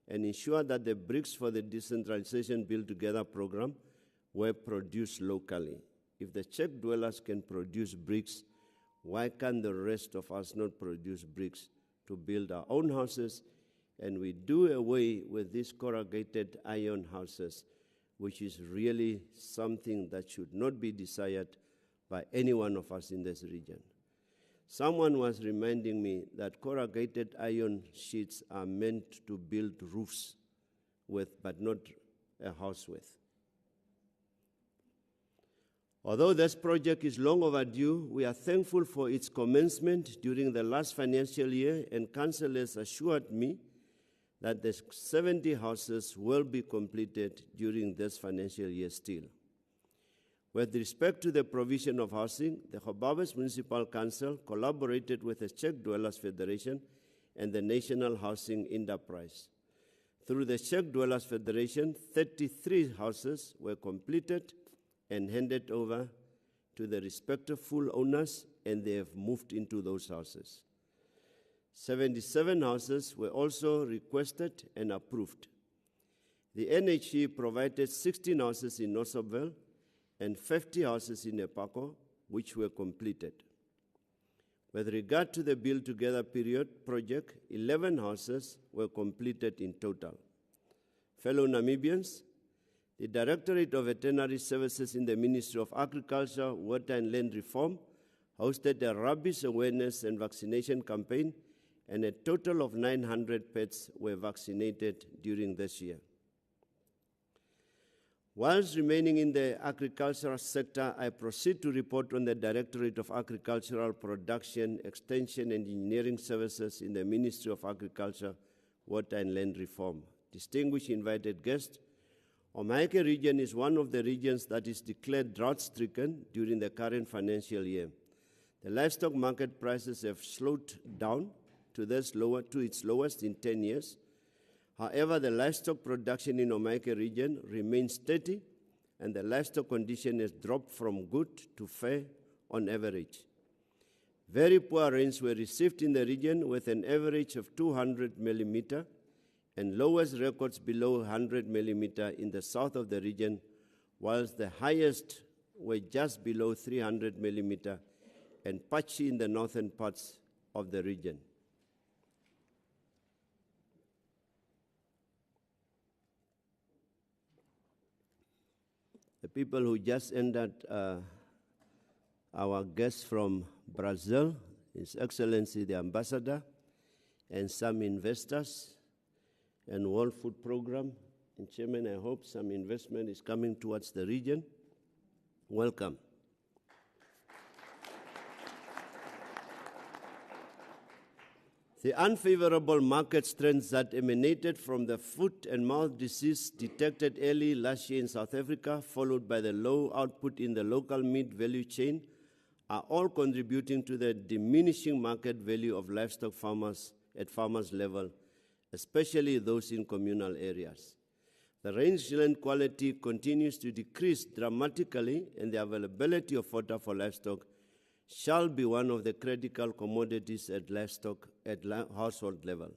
and ensure that the bricks for the Decentralization Build Together program were produced locally. If the Czech dwellers can produce bricks, why can't the rest of us not produce bricks to build our own houses? And we do away with these corrugated iron houses, which is really something that should not be desired by any one of us in this region. Someone was reminding me that corrugated iron sheets are meant to build roofs with, but not a house with. Although this project is long overdue, we are thankful for its commencement during the last financial year, and Council has assured me that the 70 houses will be completed during this financial year still. With respect to the provision of housing, the Gobabis Municipal Council collaborated with the Czech Dwellers Federation and the National Housing Enterprise. Through the Czech Dwellers Federation, 33 houses were completed and handed over to the respective full owners, and they have moved into those houses. 77 houses were also requested and approved. The NHE provided 16 houses in Nossobville and 50 houses in Epako, which were completed. With regard to the Build Together project, 11 houses were completed in total. Fellow Namibians, the Directorate of Veterinary Services in the Ministry of Agriculture, Water and Land Reform hosted a rabies awareness and vaccination campaign, and a total of 900 pets were vaccinated during this year. Whilst remaining in the agricultural sector, I proceed to report on the Directorate of Agricultural Production, Extension and Engineering Services in the Ministry of Agriculture, Water and Land Reform. Distinguished invited guests, Omaheke region is one of the regions that is declared drought-stricken during the current financial year. The livestock market prices have slowed down to its lowest in 10 years. However, the livestock production in Omaheke region remains steady, and the livestock condition has dropped from good to fair on average. Very poor rains were received in the region with an average of 200 millimeter, and lowest records below 100 millimeter in the south of the region, whilst the highest were just below 300 millimeter and patchy in the northern parts of the region. The people who just entered, our guests from Brazil, His Excellency the Ambassador, and some investors, and World Food Program. And Chairman, I hope some investment is coming towards the region. Welcome. The unfavorable market trends that emanated from the foot and mouth disease detected early last year in South Africa, followed by the low output in the local meat value chain, are all contributing to the diminishing market value of livestock farmers at farmers' level, especially those in communal areas. The rangeland quality continues to decrease dramatically, and the availability of fodder for livestock shall be one of the critical commodities at household level.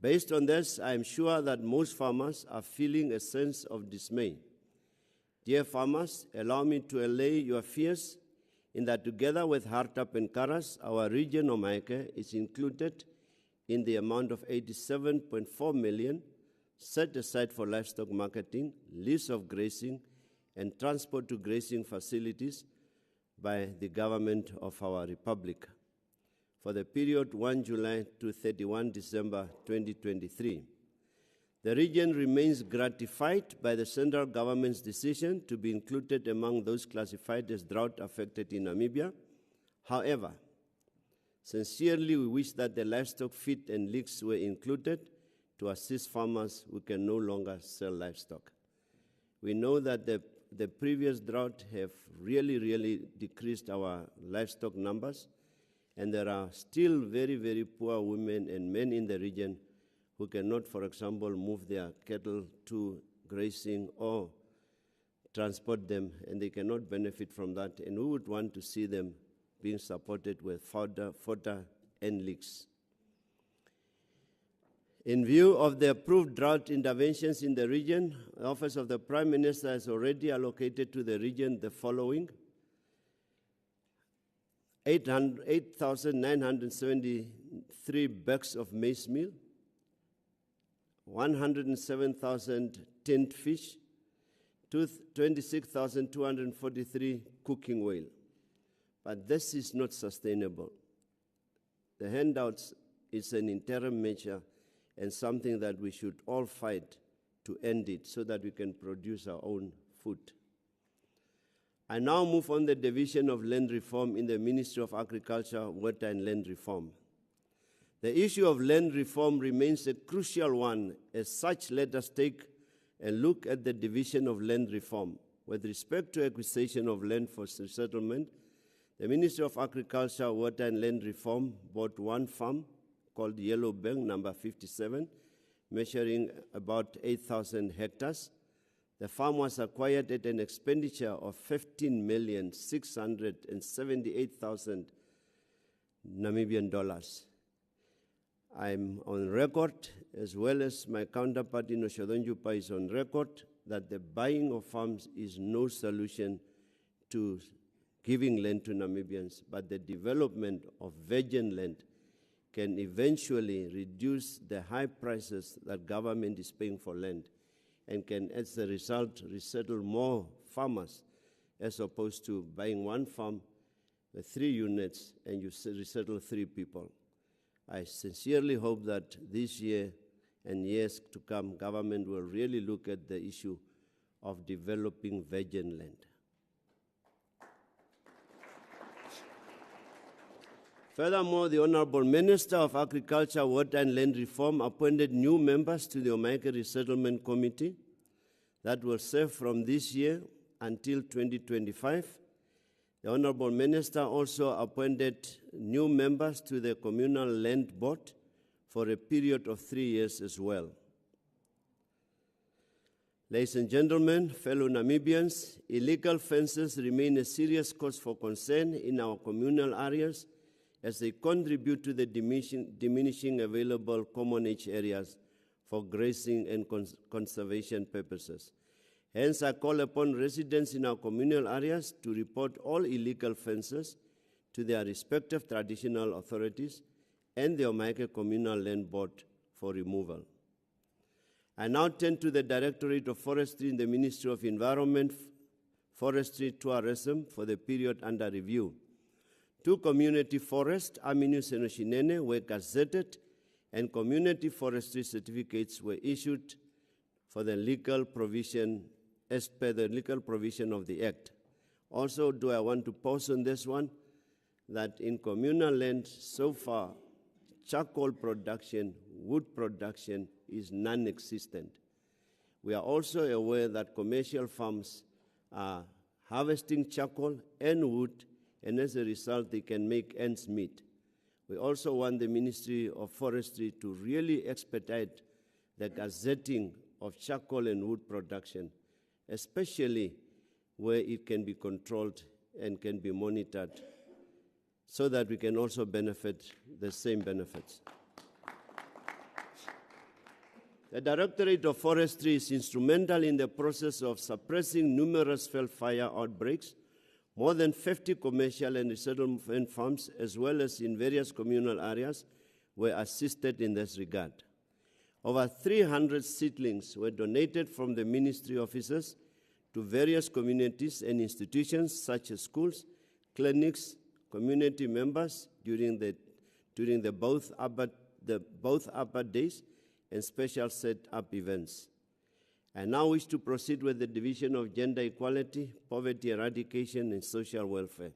Based on this, I am sure that most farmers are feeling a sense of dismay. Dear farmers, allow me to allay your fears in that together with Hartap and Karas, our region Omaheke is included in the amount of 87.4 million set aside for livestock marketing, lease of grazing, and transport to grazing facilities by the government of our republic for the period 1 July to 31 December 2023. The region remains gratified by the central government's decision to be included among those classified as drought-affected in Namibia. However, sincerely, we wish that the livestock feed and leeks were included to assist farmers who can no longer sell livestock. We know that the previous drought have really decreased our livestock numbers, and there are still very poor women and men in the region who cannot, for example, move their cattle to grazing or transport them, and they cannot benefit from that. And we would want to see them being supported with fodder and leaks. In view of the approved drought interventions in the region, the Office of the Prime Minister has already allocated to the region the following: 8,973 bags of maize meal, 107,000 tinned fish, 26,243 cooking oil. But this is not sustainable. The handouts is an interim measure and something that we should all fight to end it so that we can produce our own food. I now move on the division of land reform in the Ministry of Agriculture, Water and Land Reform. The issue of land reform remains a crucial one. As such, let us take a look at the division of land reform. With respect to acquisition of land for resettlement, the Ministry of Agriculture, Water and Land Reform bought one farm called Yellow Bank, number 57, measuring about 8,000 hectares. The farm was acquired at an expenditure of 15,678,000 Namibian dollars. I'm on record, as well as my counterpart in Oshodonjupa is on record, that the buying of farms is no solution to giving land to Namibians, but the development of virgin land can eventually reduce the high prices that government is paying for land and can, as a result, resettle more farmers as opposed to buying one farm with 3 units and you resettle 3 people. I sincerely hope that this year and years to come, government will really look at the issue of developing virgin land. Furthermore, the Honorable Minister of Agriculture, Water and Land Reform appointed new members to the Omaheke Resettlement Committee that will serve from this year until 2025. The Honorable Minister also appointed new members to the Communal Land Board for a period of 3 years as well. Ladies and gentlemen, fellow Namibians, illegal fences remain a serious cause for concern in our communal areas as they contribute to the diminishing available common age areas for grazing and conservation purposes. Hence, I call upon residents in our communal areas to report all illegal fences to their respective traditional authorities and the Omaheke Communal Land Board for removal. I now turn to the Directorate of Forestry in the Ministry of Environment, Forestry, Tourism for the period under review. 2 community forests, Aminus and Oshinene, were gazetted, and community forestry certificates were issued for the legal provision, as per the legal provision of the Act. Also, do I want to pause on this one, that in communal land so far, charcoal production, wood production is non-existent. We are also aware that commercial farms are harvesting charcoal and wood, and as a result, they can make ends meet. We also want the Ministry of Forestry to really expedite the gazetting of charcoal and wood production, especially where it can be controlled and can be monitored, so that we can also benefit the same benefits. The Directorate of Forestry is instrumental in the process of suppressing numerous fire outbreaks. More than 50 commercial and resettlement farms, as well as in various communal areas, were assisted in this regard. Over 300 seedlings were donated from the ministry offices to various communities and institutions such as schools, clinics, community members during the both upper days and special set-up events. I now wish to proceed with the division of gender equality, poverty eradication, and social welfare.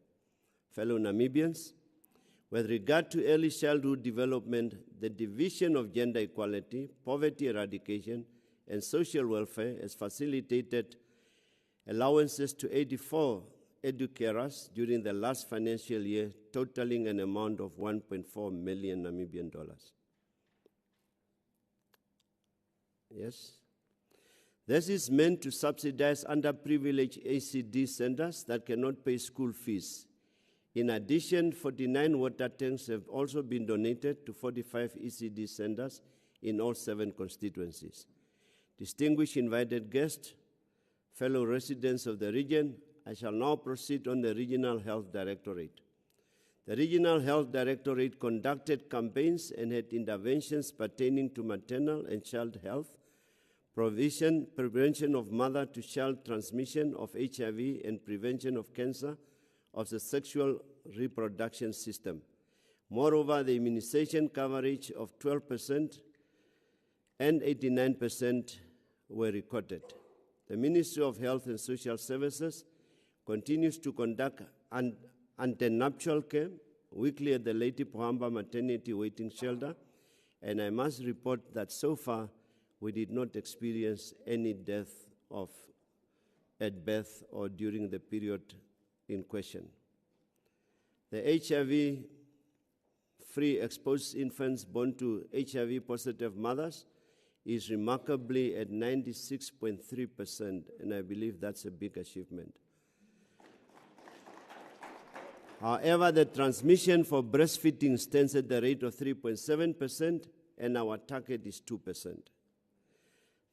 Fellow Namibians, with regard to early childhood development, the division of gender equality, poverty eradication, and social welfare has facilitated allowances to 84 educarers during the last financial year, totaling an amount of 1.4 million Namibian dollars. Yes. This is meant to subsidize underprivileged ACD centers that cannot pay school fees. In addition, 49 water tanks have also been donated to 45 ECD centers in all 7 constituencies. Distinguished invited guests, fellow residents of the region, I shall now proceed on the Regional Health Directorate. The Regional Health Directorate conducted campaigns and had interventions pertaining to maternal and child health, prevention of mother-to-child transmission of HIV, and prevention of cancer of the sexual reproduction system. Moreover, the immunization coverage of 12% and 89% were recorded. The Ministry of Health and Social Services continues to conduct antenuptial care weekly at the Lady Pohamba Maternity Waiting Shelter, and I must report that so far we did not experience any death at birth or during the period in question. The HIV-free exposed infants born to HIV-positive mothers is remarkably at 96.3%, and I believe that's a big achievement. However, the transmission for breastfeeding stands at the rate of 3.7%, and our target is 2%.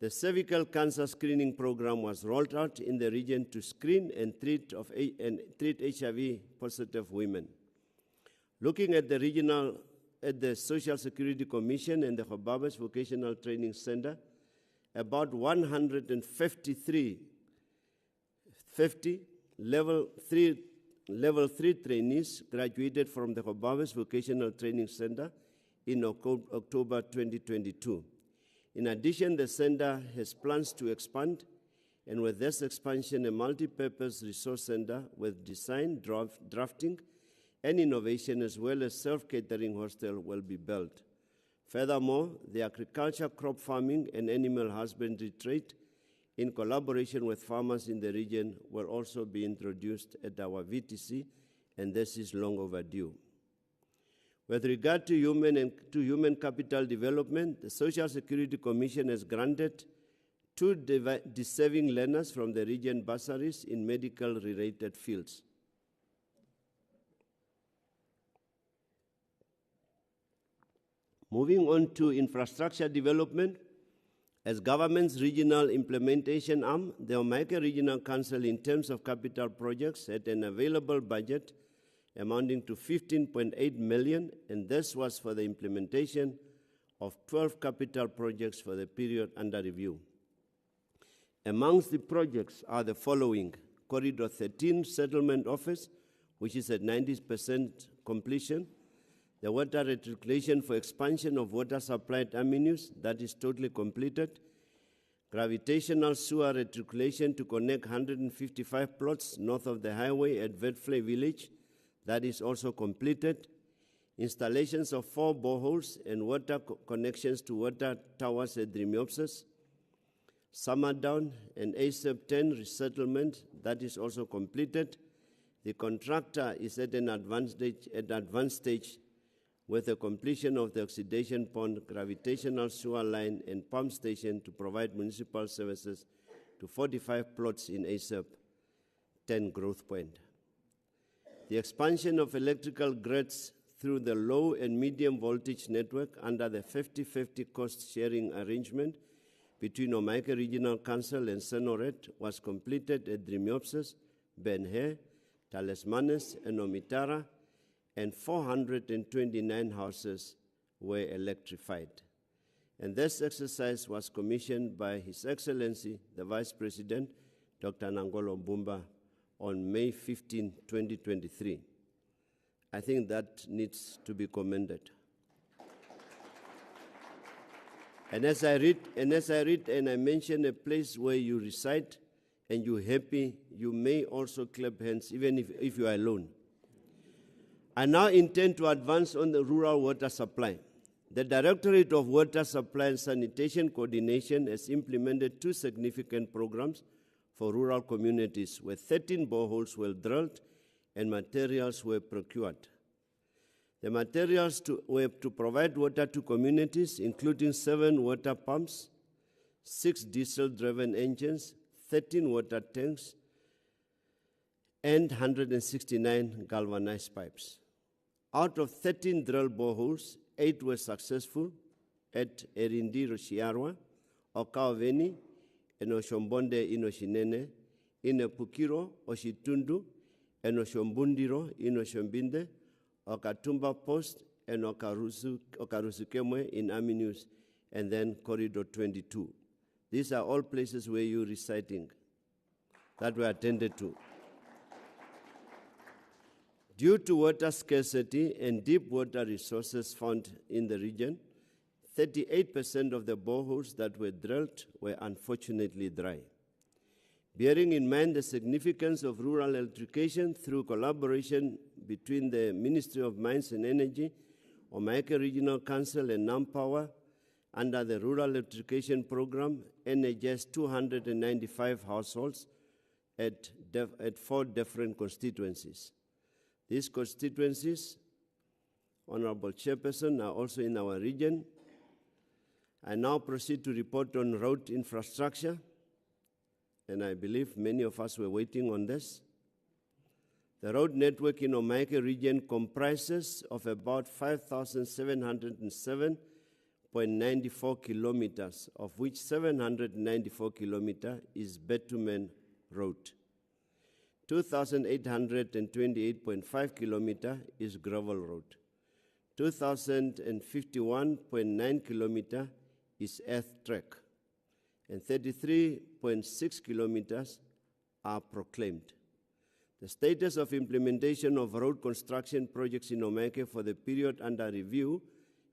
The cervical cancer screening program was rolled out in the region to screen and treat HIV-positive women. Looking at the Social Security Commission and the Hobabas Vocational Training Center, about 150 level 3 trainees graduated from the Hobabas Vocational Training Center in October 2022. In addition, the center has plans to expand, and with this expansion, a multi-purpose resource center with design, drafting, and innovation, as well as self-catering hostel will be built. Furthermore, the agriculture, crop farming, and animal husbandry trade, in collaboration with farmers in the region, will also be introduced at our VTC, and this is long overdue. With regard to human capital development, the Social Security Commission has granted 2 deserving learners from the region bursaries in medical-related fields. Moving on to infrastructure development, as government's regional implementation arm, the Omaheke Regional Council, in terms of capital projects, had an available budget amounting to 15.8 million, and this was for the implementation of 12 capital projects for the period under review. Amongst the projects are the following: Corridor 13 Settlement Office, which is at 90% completion; the water reticulation for expansion of water supplied avenues, that is totally completed; gravitational sewer reticulation to connect 155 plots north of the highway at Vetflay Village, that is also completed; installations of 4 boreholes and water connections to water towers at Drimiopsis; Summerdown and ASAP 10 resettlement, that is also completed. The contractor is at an advanced stage with the completion of the oxidation pond, gravitational sewer line, and pump station to provide municipal services to 45 plots in ASAP 10 Growth Point. The expansion of electrical grids through the low and medium voltage network under the 50-50 cost-sharing arrangement between Omaheke Regional Council and Senoret was completed at Drimiopsis, Benhe, Talismanes, and Omitara, and 429 houses were electrified. And this exercise was commissioned by His Excellency, the Vice President, Dr. Nangolo Mbumba, on May 15, 2023. I think that needs to be commended. And as I read and I mention a place where you reside and you're happy, you may also clap hands, even if you are alone. I now intend to advance on the rural water supply. The Directorate of Water Supply and Sanitation Coordination has implemented 2 significant programs for rural communities, where 13 boreholes were drilled and materials were procured. The materials were to provide water to communities, including 7 water pumps, 6 diesel-driven engines, 13 water tanks, and 169 galvanized pipes. Out of 13 drill boreholes, 8 were successful at Erindi Roshiarwa, Okaoveni, Enoshombonde Inoshinene, Inepukiro, Oshitundu, Enoshombundiro, Inoshombinde, Okatumba Post, and Okarusukemwe in Aminus, and then Corridor 22. These are all places where you're reciting that were attended to. Due to water scarcity and deep water resources found in the region, 38% of the boreholes that were drilled were unfortunately dry. Bearing in mind the significance of rural electrification through collaboration between the Ministry of Mines and Energy, Omaheke Regional Council and NamPower, under the Rural Electrification Program, energized 295 households at 4 different constituencies. These constituencies, Honorable Chairperson, are also in our region. I now proceed to report on road infrastructure, and I believe many of us were waiting on this. The road network in Omaheke region comprises of about 5,707.94 kilometers, of which 794 kilometers is bitumen road. 2,828.5 kilometers is gravel road. 2,051.9 kilometers is earth track, and 33.6 kilometers are proclaimed. The status of implementation of road construction projects in Omaheke for the period under review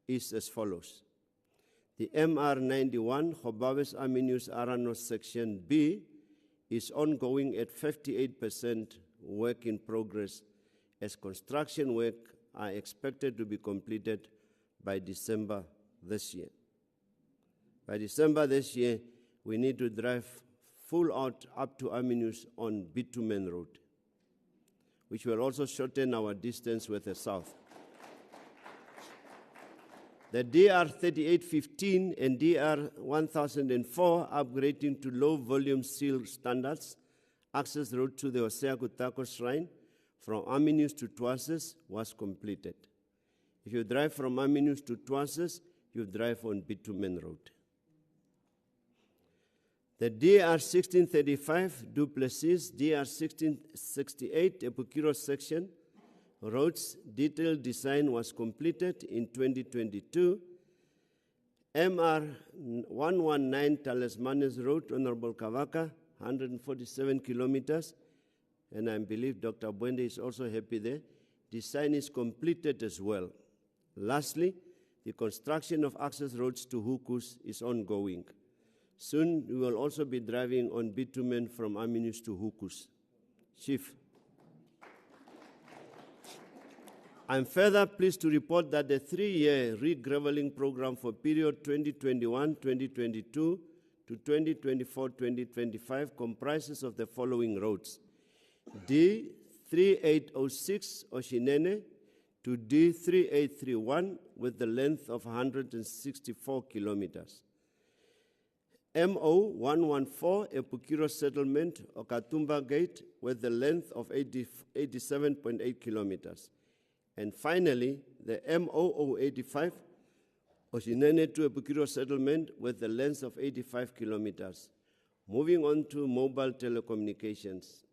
is as follows. The MR91 Hobabes Aminus Aranos Section B is ongoing at 58% work in progress, as construction work are expected to be completed by December this year. By December this year, we need to drive full out up to Aminus on bitumen road, which will also shorten our distance with the south. The DR 3815 and DR 1004 upgrading to low volume seal standards, access road to the Hosea Kutako Shrine from Aminus to Tuases was completed. If you drive from Aminus to Tuases, you drive on bitumen road. The DR 1635 Duplessis, DR 1668 Epukiro section roads detailed design was completed in 2022. MR 119 Talismanes Road, Honorable Kavaka, 147 kilometers, and I believe Dr. Bwende is also happy there. Design is completed as well. Lastly, the construction of access roads to Hukus is ongoing. Soon, we will also be driving on bitumen from Aminus to Hukus. Chief. I'm further pleased to report that the 3-year re-graveling program for period 2021-2022 to 2024-2025 comprises of the following roads. D3806 Oshinene to D3831 with the length of 164 kilometers. MO114 Epukiro Settlement, Okatumba Gate, with the length of 87.8 kilometers. And finally, the MO085 Oshinene to Epukiro Settlement, with the length of 85 kilometers. Moving on to mobile telecommunications.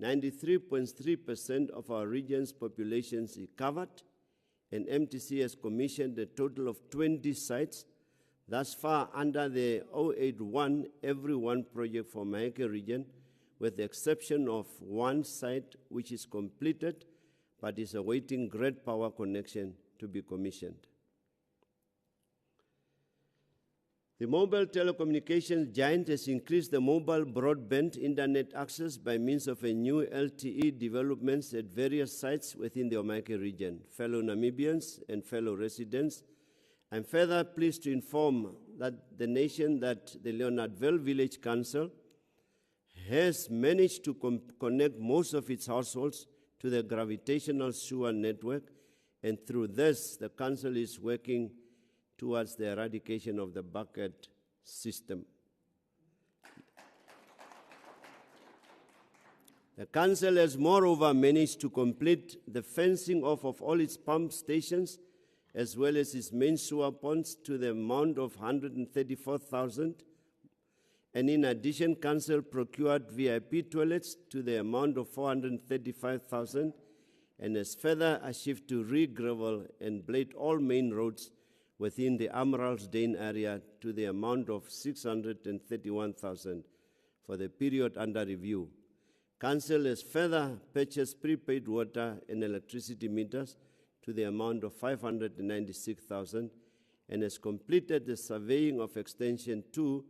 93.3% of our region's population is covered, and MTC has commissioned a total of 20 sites thus far under the 081 Everyone project for Omaheke region, with the exception of one site which is completed but is awaiting grid power connection to be commissioned. The mobile telecommunications giant has increased the mobile broadband internet access by means of a new LTE developments at various sites within the Omaheke region. Fellow Namibians and fellow residents, I'm further pleased to inform that the Leonardville Village Council has managed to connect most of its households to the gravitational sewer network, and through this, the council is working towards the eradication of the bucket system. The Council has moreover managed to complete the fencing off of all its pump stations as well as its main sewer ponds to the amount of 134,000. And in addition, Council procured VIP toilets to the amount of 435,000 and has further achieved to re-gravel and blade all main roads within the Amaralsdene area to the amount of 631,000 for the period under review. Council has further purchased prepaid water and electricity meters to the amount of 596,000 and has completed the surveying of Extension 2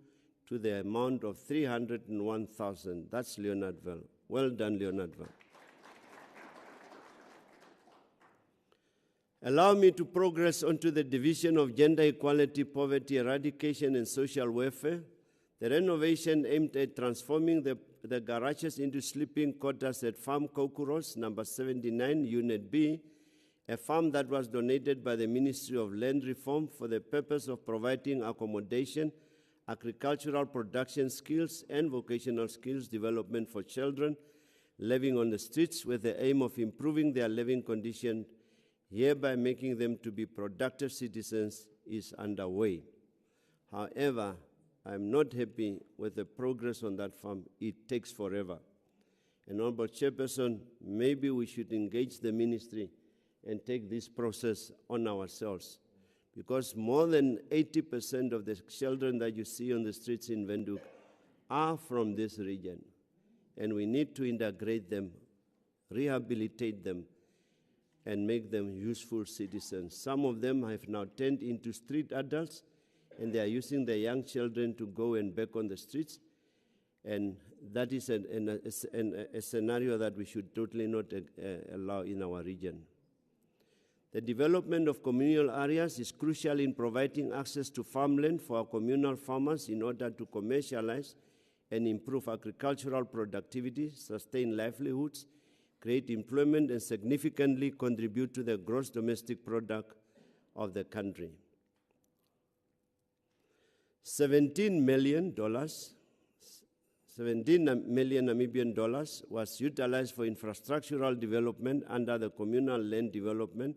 to the amount of 301,000. That's Leonardville. Well done, Leonardville. Allow me to progress onto the division of gender equality, poverty eradication, and social welfare. The renovation aimed at transforming the garages into sleeping quarters at Farm Kokuros, number 79, Unit B, a farm that was donated by the Ministry of Land Reform for the purpose of providing accommodation, agricultural production skills, and vocational skills development for children living on the streets with the aim of improving their living conditions, hereby making them to be productive citizens, is underway. However, I'm not happy with the progress on that farm. It takes forever. And Honorable Chairperson, maybe we should engage the ministry and take this process on ourselves, because more than 80% of the children that you see on the streets in Windhoek are from this region, and we need to integrate them, rehabilitate them, and make them useful citizens. Some of them have now turned into street adults, and they are using their young children to go and back on the streets, and that is a scenario that we should totally not allow in our region. The development of communal areas is crucial in providing access to farmland for our communal farmers in order to commercialize and improve agricultural productivity, sustain livelihoods, create employment, and significantly contribute to the gross domestic product of the country. $17 million Namibian dollars was utilized for infrastructural development under the Communal Land Development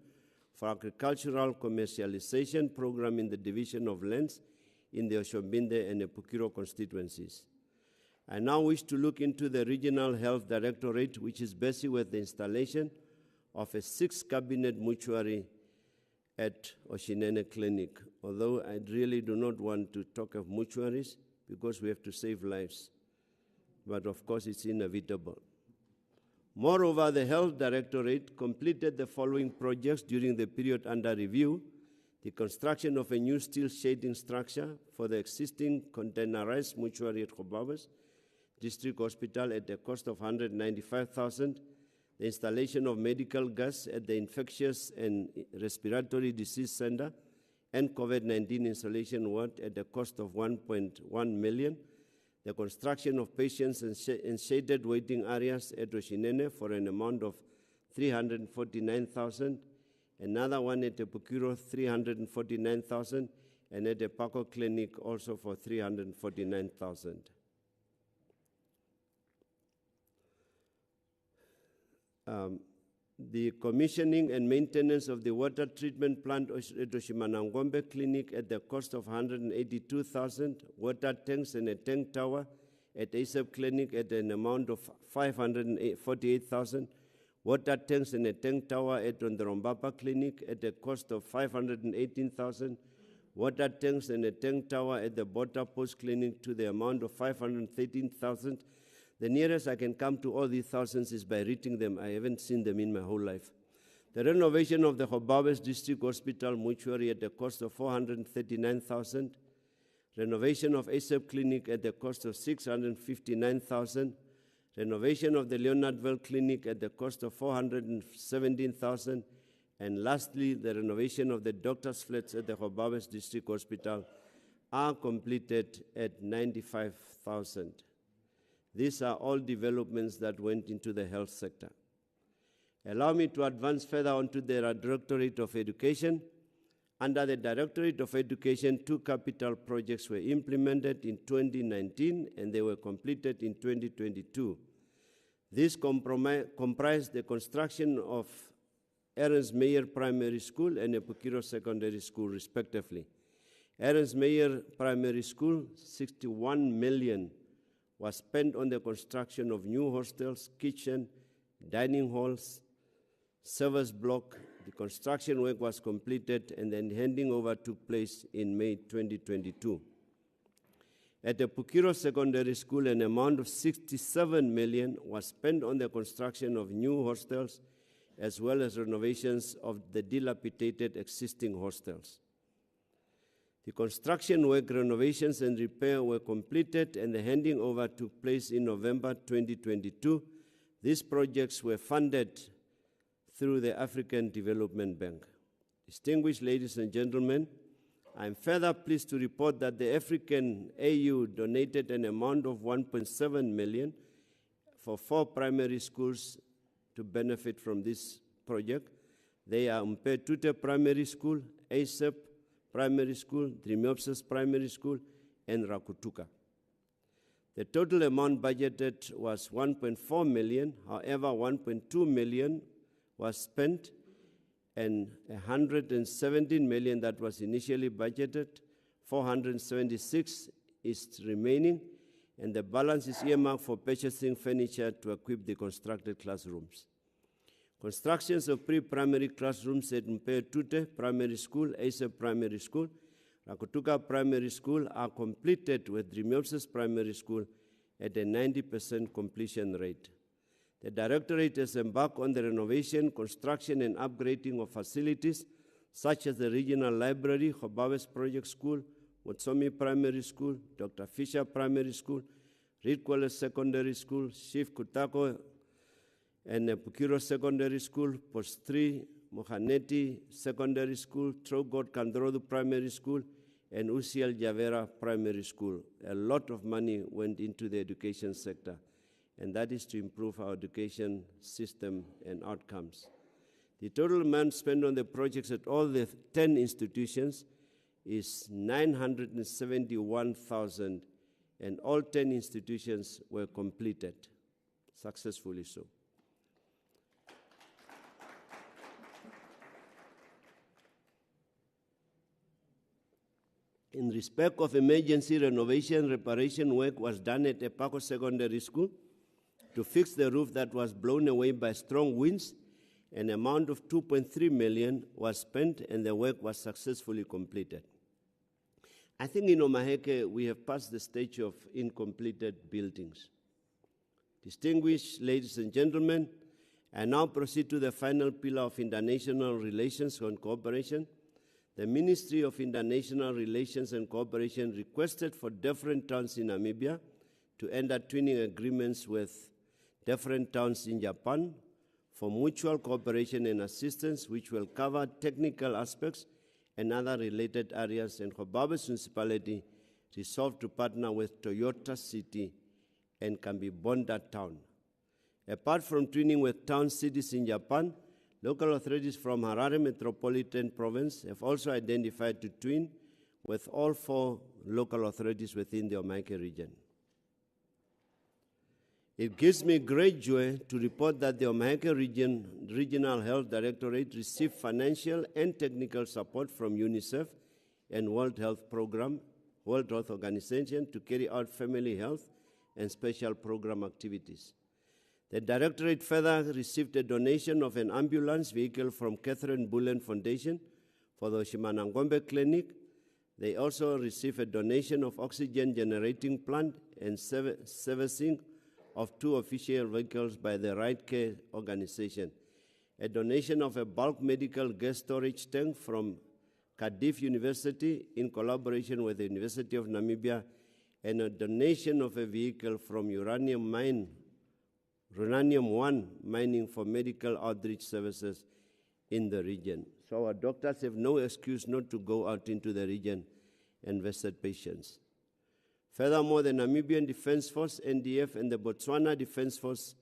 for Agricultural Commercialization Program in the Division of Lands in the Oshombinde and Epukiro constituencies. I now wish to look into the Regional Health Directorate, which is busy with the installation of a 6-cabinet mortuary at Oshinene Clinic, although I really do not want to talk of mortuaries because we have to save lives. But of course, it's inevitable. Moreover, the Health Directorate completed the following projects during the period under review: the construction of a new steel shading structure for the existing containerized mortuary at Khobabes District Hospital at the cost of 195,000, the installation of medical gas at the Infectious and Respiratory Disease Center and COVID-19 installation ward at the cost of 1.1 million, the construction of patients in shaded waiting areas at Oshinene for an amount of 349,000, another one at Epukiro, 349,000, and at the Paco Clinic also for 349,000. The commissioning and maintenance of the water treatment plant at Oshimanangombe Clinic at the cost of 182,000, water tanks and a tank tower at ASAP Clinic at an amount of 548,000, water tanks and a tank tower at Ndorombapa Clinic at the cost of 518,000, water tanks and a tank tower at the Bota Post Clinic to the amount of 513,000. The nearest I can come to all these thousands is by reading them. I haven't seen them in my whole life. The renovation of the Khobabes District Hospital mortuary at the cost of 439,000. Renovation of ASAP Clinic at the cost of 659,000. Renovation of the Leonardville Clinic at the cost of 417,000. And lastly, the renovation of the doctor's flats at the Khobabes District Hospital are completed at 95,000. These are all developments that went into the health sector. Allow me to advance further onto the Directorate of Education. Under the Directorate of Education, 2 capital projects were implemented in 2019 and they were completed in 2022. This comprised the construction of Ernst Meyer Primary School and Epukiro Secondary School, respectively. Ernst Meyer Primary School, 61 million was spent on the construction of new hostels, kitchen, dining halls, service block. The construction work was completed and then handing over took place in May 2022. At the Epukiro Secondary School, an amount of 67 million was spent on the construction of new hostels as well as renovations of the dilapidated existing hostels. The construction work, renovations and repair were completed and the handing over took place in November 2022. These projects were funded through the African Development Bank. Distinguished ladies and gentlemen, I am further pleased to report that the African AU donated an amount of 1.7 million for 4 primary schools to benefit from this project. They are Mpetute Primary School, ASAP Primary School, Drimiopsis Primary School, and Rakutuka. The total amount budgeted was 1.4 million, however 1.2 million was spent and 117 million that was initially budgeted, 476 is remaining, and the balance is earmarked for purchasing furniture to equip the constructed classrooms. Constructions of pre-primary classrooms at Mpetute Primary School, ASAP Primary School, Rakutuka Primary School are completed with Drimiopsis Primary School at a 90% completion rate. The Directorate has embarked on the renovation, construction, and upgrading of facilities such as the Regional Library, Hobawes Project School, Motsomi Primary School, Dr. Fisher Primary School, Reed College Secondary School, Chief Kutako and Epukiro Secondary School, Post 3, Mohaneti Secondary School, Trogot Kandrodu Primary School, and Usiel Javera Primary School. A lot of money went into the education sector, and that is to improve our education system and outcomes. The total amount spent on the projects at all the 10 institutions is 971,000, and all 10 institutions were completed, successfully so. In respect of emergency renovation, reparation work was done at Epako Secondary School to fix the roof that was blown away by strong winds. An amount of 2.3 million was spent and the work was successfully completed. I think in Omaheke we have passed the stage of incompleted buildings. Distinguished ladies and gentlemen, I now proceed to the final pillar of international relations and cooperation. The Ministry of International Relations and Cooperation requested for different towns in Namibia to enter twinning agreements with different towns in Japan for mutual cooperation and assistance, which will cover technical aspects and other related areas, and Hobawes Municipality resolved to partner with Toyota City and Kambibonda Town. Apart from twinning with town cities in Japan, local authorities from Harare Metropolitan Province have also identified to twin with all 4 local authorities within the Omaheke region. It gives me great joy to report that the Omaheke Regional Health Directorate received financial and technical support from UNICEF and World Health Organization to carry out family health and special program activities. The Directorate further received a donation of an ambulance vehicle from Catherine Bullen Foundation for the Oshimanangombe Clinic. They also received a donation of oxygen generating plant and servicing of 2 official vehicles by the Right Care Organization, a donation of a bulk medical gas storage tank from Cardiff University in collaboration with the University of Namibia, and a donation of a vehicle from Uranium 1 mining for medical outreach services in the region. So our doctors have no excuse not to go out into the region and visit patients. Furthermore, the Namibian Defence Force, NDF, and the Botswana Defence Force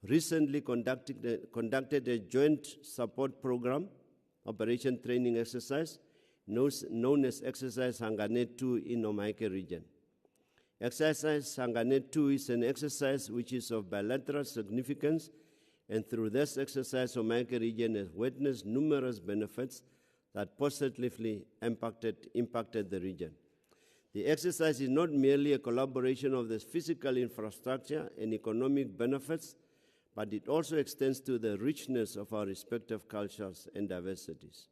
recently conducted a joint support program, operation training exercise, known as Exercise Hangane 2 in Omaheke region. Exercise Sangane 2 is an exercise which is of bilateral significance, and through this exercise, Omaheke region has witnessed numerous benefits that positively impacted the region. The exercise is not merely a collaboration of the physical infrastructure and economic benefits, but it also extends to the richness of our respective cultures and diversities.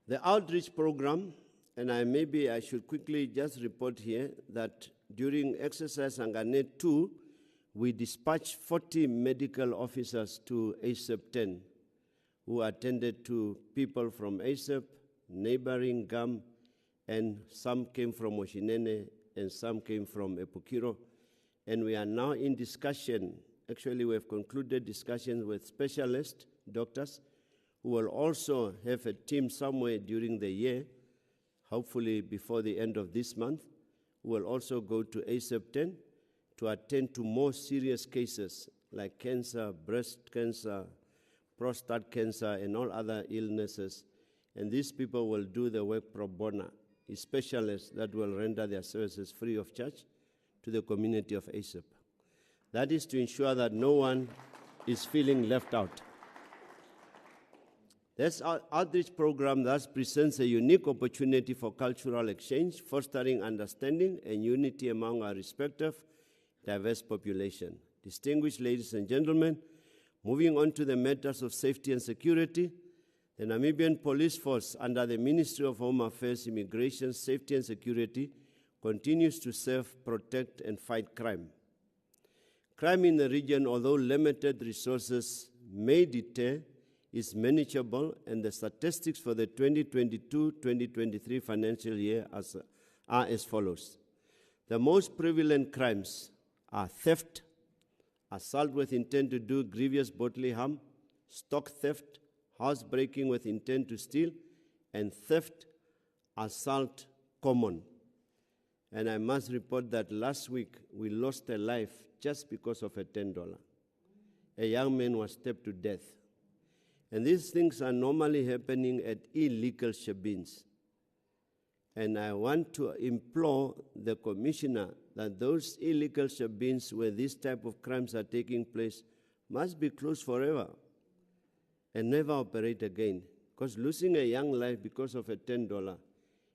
The outreach program, and maybe I should quickly just report here that during exercise Sangane 2, we dispatched 40 medical officers to ASAP 10 who attended to people from ASAP, neighboring GAM, and some came from Oshinene and some came from Epukiro. And we are now in discussion. Actually, we have concluded discussions with specialist doctors who will also have a team somewhere during the year, hopefully before the end of this month, who will also go to ASAP 10 to attend to more serious cases like cancer, breast cancer, prostate cancer, and all other illnesses. And these people will do the work pro bono, specialists that will render their services free of charge to the community of ASAP. That is to ensure that no one is feeling left out. This outreach program thus presents a unique opportunity for cultural exchange, fostering understanding and unity among our respective diverse population. Distinguished ladies and gentlemen, moving on to the matters of safety and security, the Namibian Police Force under the Ministry of Home Affairs, Immigration, Safety and Security continues to serve, protect and fight crime. Crime in the region, although limited resources may deter, is manageable, and the statistics for the 2022-2023 financial year are as follows. The most prevalent crimes are theft, assault with intent to do grievous bodily harm, stock theft, housebreaking with intent to steal, and theft, assault common. And I must report that last week we lost a life just because of a $10. A young man was stabbed to death. And these things are normally happening at illegal shebeens. And I want to implore the Commissioner that those illegal shebeens where these type of crimes are taking place must be closed forever and never operate again. Because losing a young life because of a $10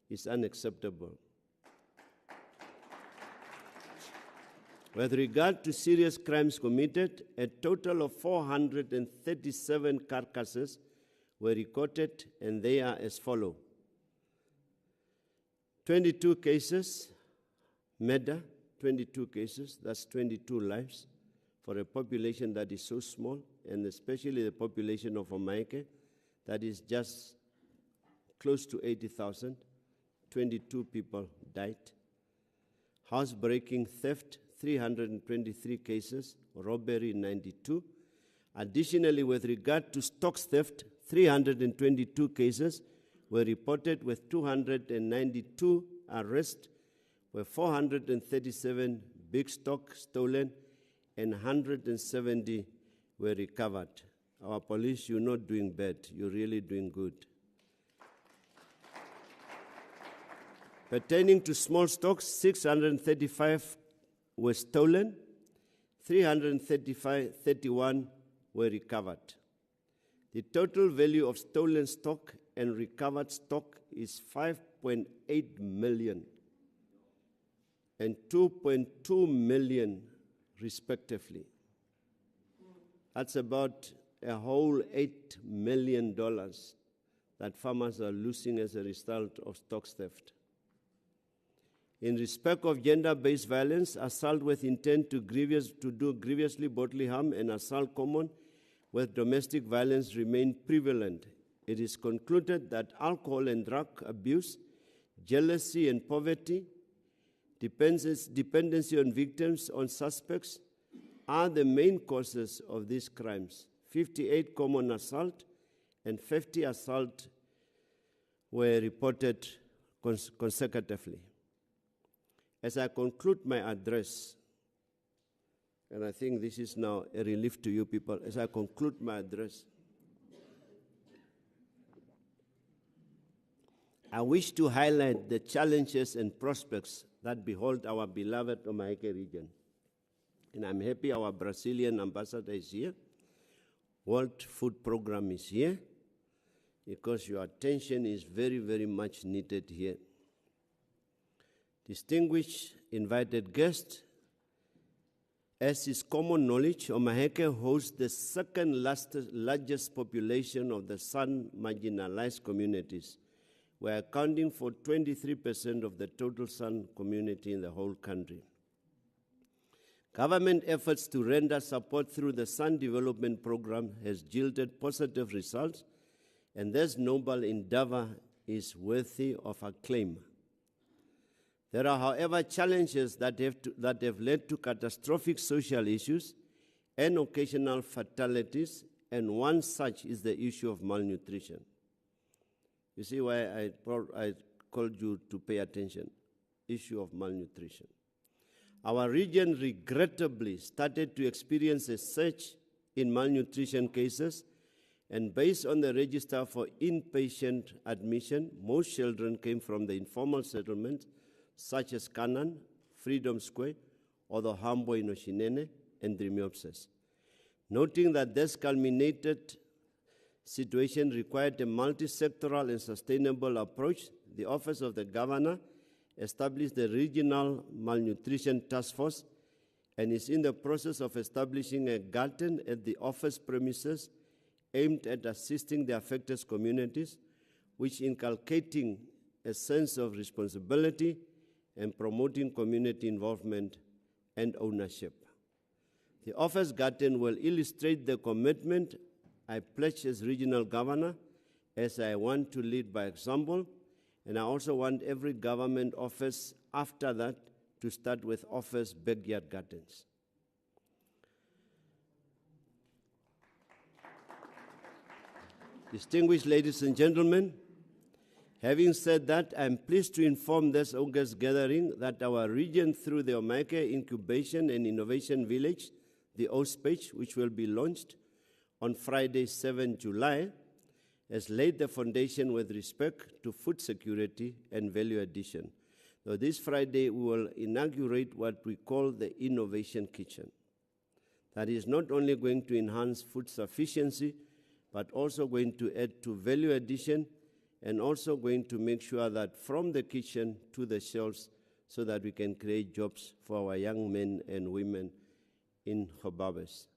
is unacceptable. With regard to serious crimes committed, a total of 437 carcasses were recorded, and they are as follows. 22 cases, murder, 22 cases, that's 22 lives for a population that is so small, and especially the population of Omaheke, that is just close to 80,000. 22 people died. Housebreaking, theft, 323 cases, robbery 92. Additionally, with regard to stock theft, 322 cases were reported with 292 arrests, with 437 big stock stolen and 170 were recovered. Our police, you're not doing bad, you're really doing good. Pertaining to small stocks, 635 were stolen, 331 were recovered. The total value of stolen stock and recovered stock is 5.8 million and 2.2 million respectively. That's about a whole $8 million that farmers are losing as a result of stock theft. In respect of gender-based violence, assault with intent to do grievously bodily harm and assault common with domestic violence remain prevalent. It is concluded that alcohol and drug abuse, jealousy and poverty, dependency on victims, on suspects, are the main causes of these crimes. 58 common assault and 50 assault were reported consecutively. As I conclude my address, and I think this is now a relief to you people, as I conclude my address, I wish to highlight the challenges and prospects that behold our beloved Omaheke region. And I'm happy our Brazilian ambassador is here. World Food Program is here, because your attention is very, very much needed here. Distinguished invited guests, as is common knowledge, Omaheke hosts the second largest population of the San marginalized communities. We are accounting for 23% of the total San community in the whole country. Government efforts to render support through the San Development Program has yielded positive results, and this noble endeavor is worthy of acclaim. There are, however, challenges that have led to catastrophic social issues and occasional fatalities, and one such is the issue of malnutrition. You see why I called you to pay attention, issue of malnutrition. Our region regrettably started to experience a surge in malnutrition cases, and based on the register for inpatient admission, most children came from the informal settlements such as Kanan, Freedom Square, or the Hambo in Oshinene and Drimiopsis. Noting that this culminated situation required a multi-sectoral and sustainable approach, the Office of the Governor established the Regional Malnutrition Task Force and is in the process of establishing a garden at the office premises aimed at assisting the affected communities, which inculcating a sense of responsibility and promoting community involvement and ownership. The office garden will illustrate the commitment I pledge as regional governor, as I want to lead by example, and I also want every government office after that to start with office backyard gardens. Distinguished ladies and gentlemen, having said that, I am pleased to inform this August gathering that our region, through the Omaheke Incubation and Innovation Village, the OSPAGE, which will be launched on Friday, 7 July, has laid the foundation with respect to food security and value addition. So this Friday, we will inaugurate what we call the Innovation Kitchen. That is not only going to enhance food sufficiency, but also going to add to value addition, and also going to make sure that from the kitchen to the shelves, so that we can create jobs for our young men and women in Hobabes.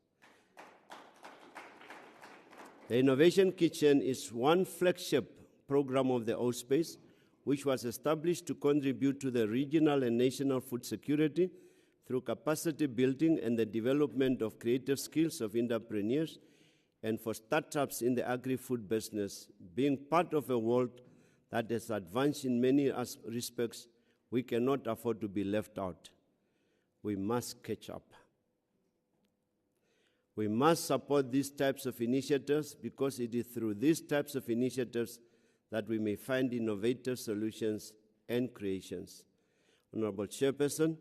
The Innovation Kitchen is one flagship program of the OSPACE, which was established to contribute to the regional and national food security through capacity building and the development of creative skills of entrepreneurs, and for startups in the agri-food business. Being part of a world that has advanced in many respects, we cannot afford to be left out. We must catch up. We must support these types of initiatives, because it is through these types of initiatives that we may find innovative solutions and creations. Honorable Chairperson,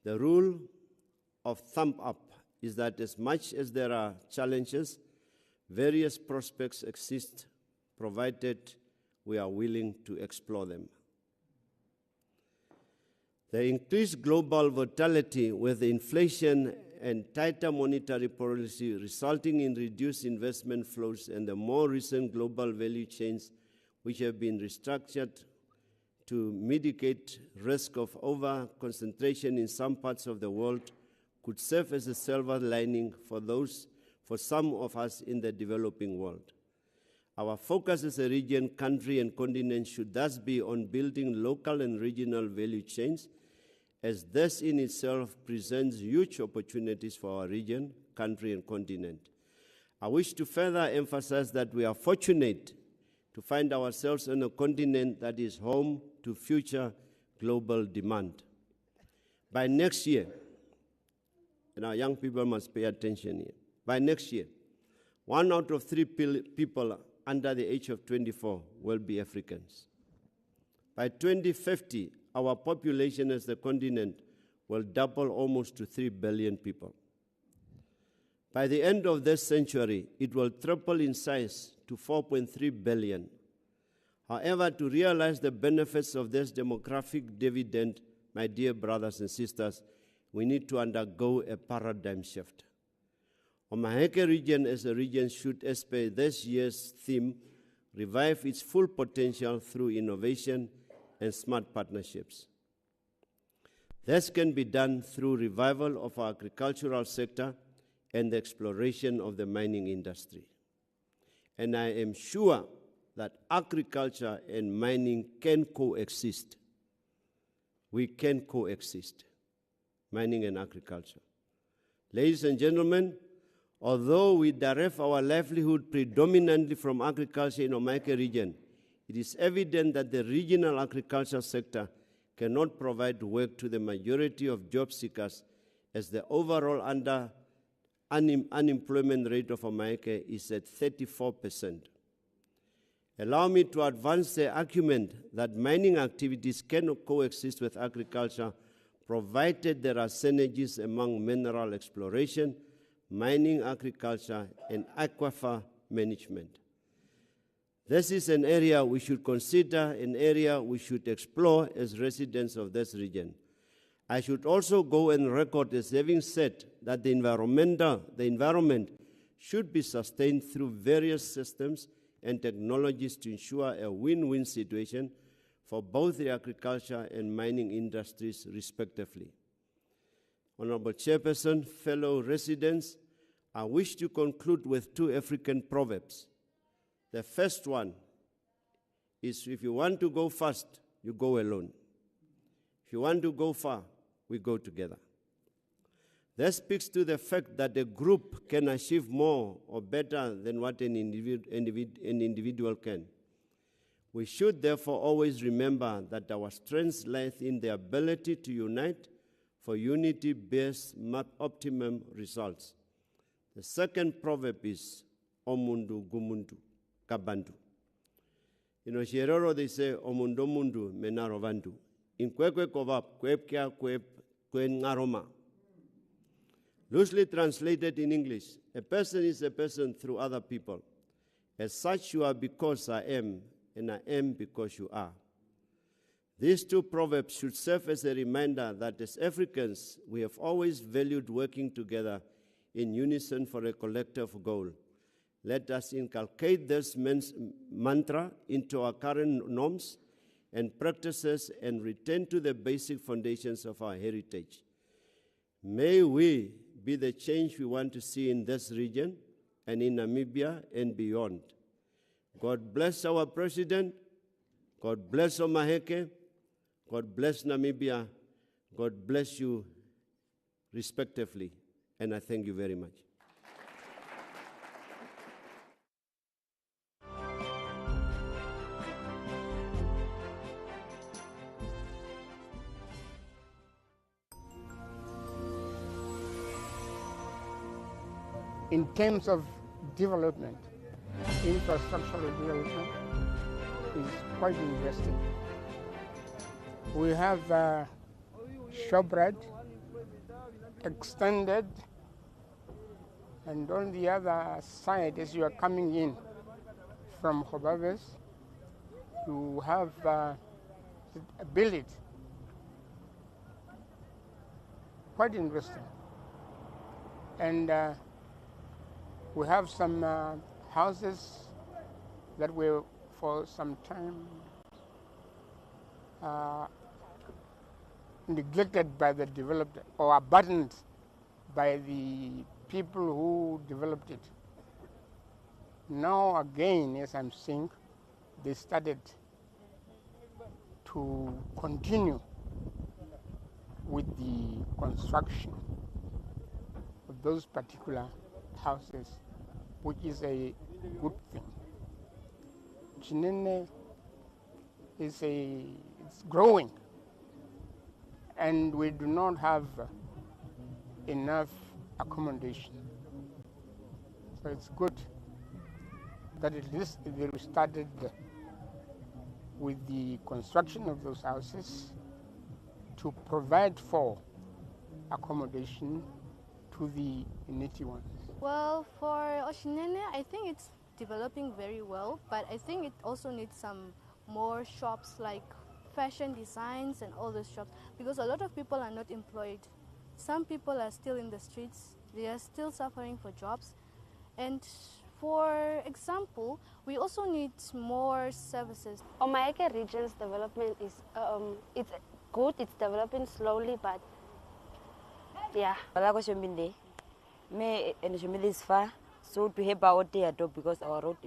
the rule of thumb up is that as much as there are challenges, various prospects exist, provided we are willing to explore them. The increased global volatility with inflation and tighter monetary policy resulting in reduced investment flows, and the more recent global value chains which have been restructured to mitigate risk of over-concentration in some parts of the world, could serve as a silver lining for some of us in the developing world. Our focus as a region, country, and continent should thus be on building local and regional value chains, as this in itself presents huge opportunities for our region, country, and continent. I wish to further emphasize that we are fortunate to find ourselves on a continent that is home to future global demand. By next year, and our young people must pay attention here, by next year, 1 out of 3 people under the age of 24 will be Africans. By 2050, our population as the continent will double almost to 3 billion people. By the end of this century, it will triple in size to 4.3 billion. However, to realize the benefits of this demographic dividend, my dear brothers and sisters, we need to undergo a paradigm shift. Omaheke region as a region should, as per this year's theme, revive its full potential through innovation and smart partnerships. This can be done through revival of our agricultural sector and the exploration of the mining industry. And I am sure that agriculture and mining can coexist. We can coexist, mining and agriculture. Ladies and gentlemen, although we derive our livelihood predominantly from agriculture in Omaheke region, it is evident that the regional agriculture sector cannot provide work to the majority of job seekers, as the overall unemployment rate of Omaheke is at 34%. Allow me to advance the argument that mining activities cannot coexist with agriculture, provided there are synergies among mineral exploration, mining, agriculture, and aquifer management. This is an area we should consider, an area we should explore as residents of this region. I should also go and record as having said that the environment should be sustained through various systems and technologies to ensure a win-win situation for both the agriculture and mining industries respectively. Honorable Chairperson, fellow residents, I wish to conclude with two African proverbs. The first one is, if you want to go fast, you go alone. If you want to go far, we go together. This speaks to the fact that a group can achieve more or better than what an individual can. We should therefore always remember that our strength lies in the ability to unite for unity bears optimum results. The second proverb is, Omundu gumundu kabandu. In Oshiroro they say, Omundo mundu menarovandu. In kwekwe kovap, kwepkia kwep kwen ngaroma. Loosely translated in English, a person is a person through other people. As such, you are because I am, and I am because you are. These two proverbs should serve as a reminder that as Africans, we have always valued working together in unison for a collective goal. Let us inculcate this mantra into our current norms and practices and return to the basic foundations of our heritage. May we be the change we want to see in this region and in Namibia and beyond. God bless our President. God bless Omaheke. God bless Namibia. God bless you respectively. And I thank you very much. In terms of development, infrastructural development is quite interesting. We have Shoprite extended, and on the other side, as you are coming in from Hobaves, you have a village. Quite interesting. And we have some houses that were for some time neglected by the developer or abandoned by the people who developed it. Now again, as I'm seeing, they started to continue with the construction of those particular houses, which is a good thing. Chinene is it's growing, and we do not have enough accommodation. So it's good that at least they started with the construction of those houses to provide for accommodation to the needy ones. Well, for Oshinene, I think it's developing very well, but I think it also needs some more shops like fashion designs and all those shops, because a lot of people are not employed. Some people are still in the streets, they are still suffering for jobs. And for example, we also need more services. Omaheke region's development is it's good, it's developing slowly, but yeah. Me and is far, so to help out there because our road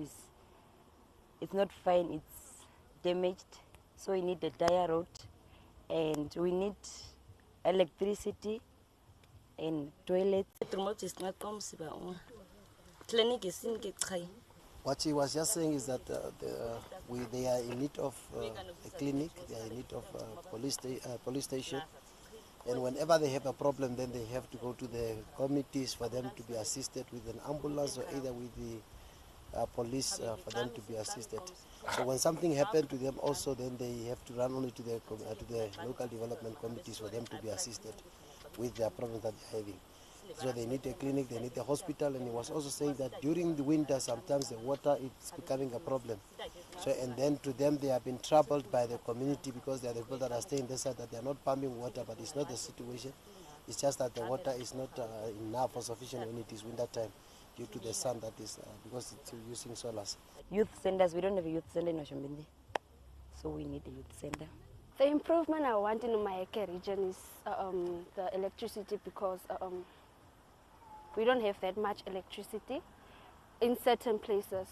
it's not fine, it's damaged, so we need a dire road, and we need electricity and toilets. Clinic is in Gitrai. What she was just saying is that they are in need of a clinic, they are in need of a police station, and whenever they have a problem, then they have to go to the committees for them to be assisted with an ambulance or either with the police for them to be assisted. So when something happened to them also, then they have to run only to the local development committees for them to be assisted with their problems that they're having. So they need a clinic, they need a hospital, and he was also saying that during the winter sometimes the water is becoming a problem. So and then to them they have been troubled by the community because they are the people that are staying this side, that they are not pumping water, but it's not the situation. It's just that the water is not enough or sufficient when it is winter time due to the sun that is because it's using solars. Youth centers, we don't have a youth center in Oshombindi, so we need a youth center. The improvement I want in the Omaheke region is the electricity, because we don't have that much electricity in certain places,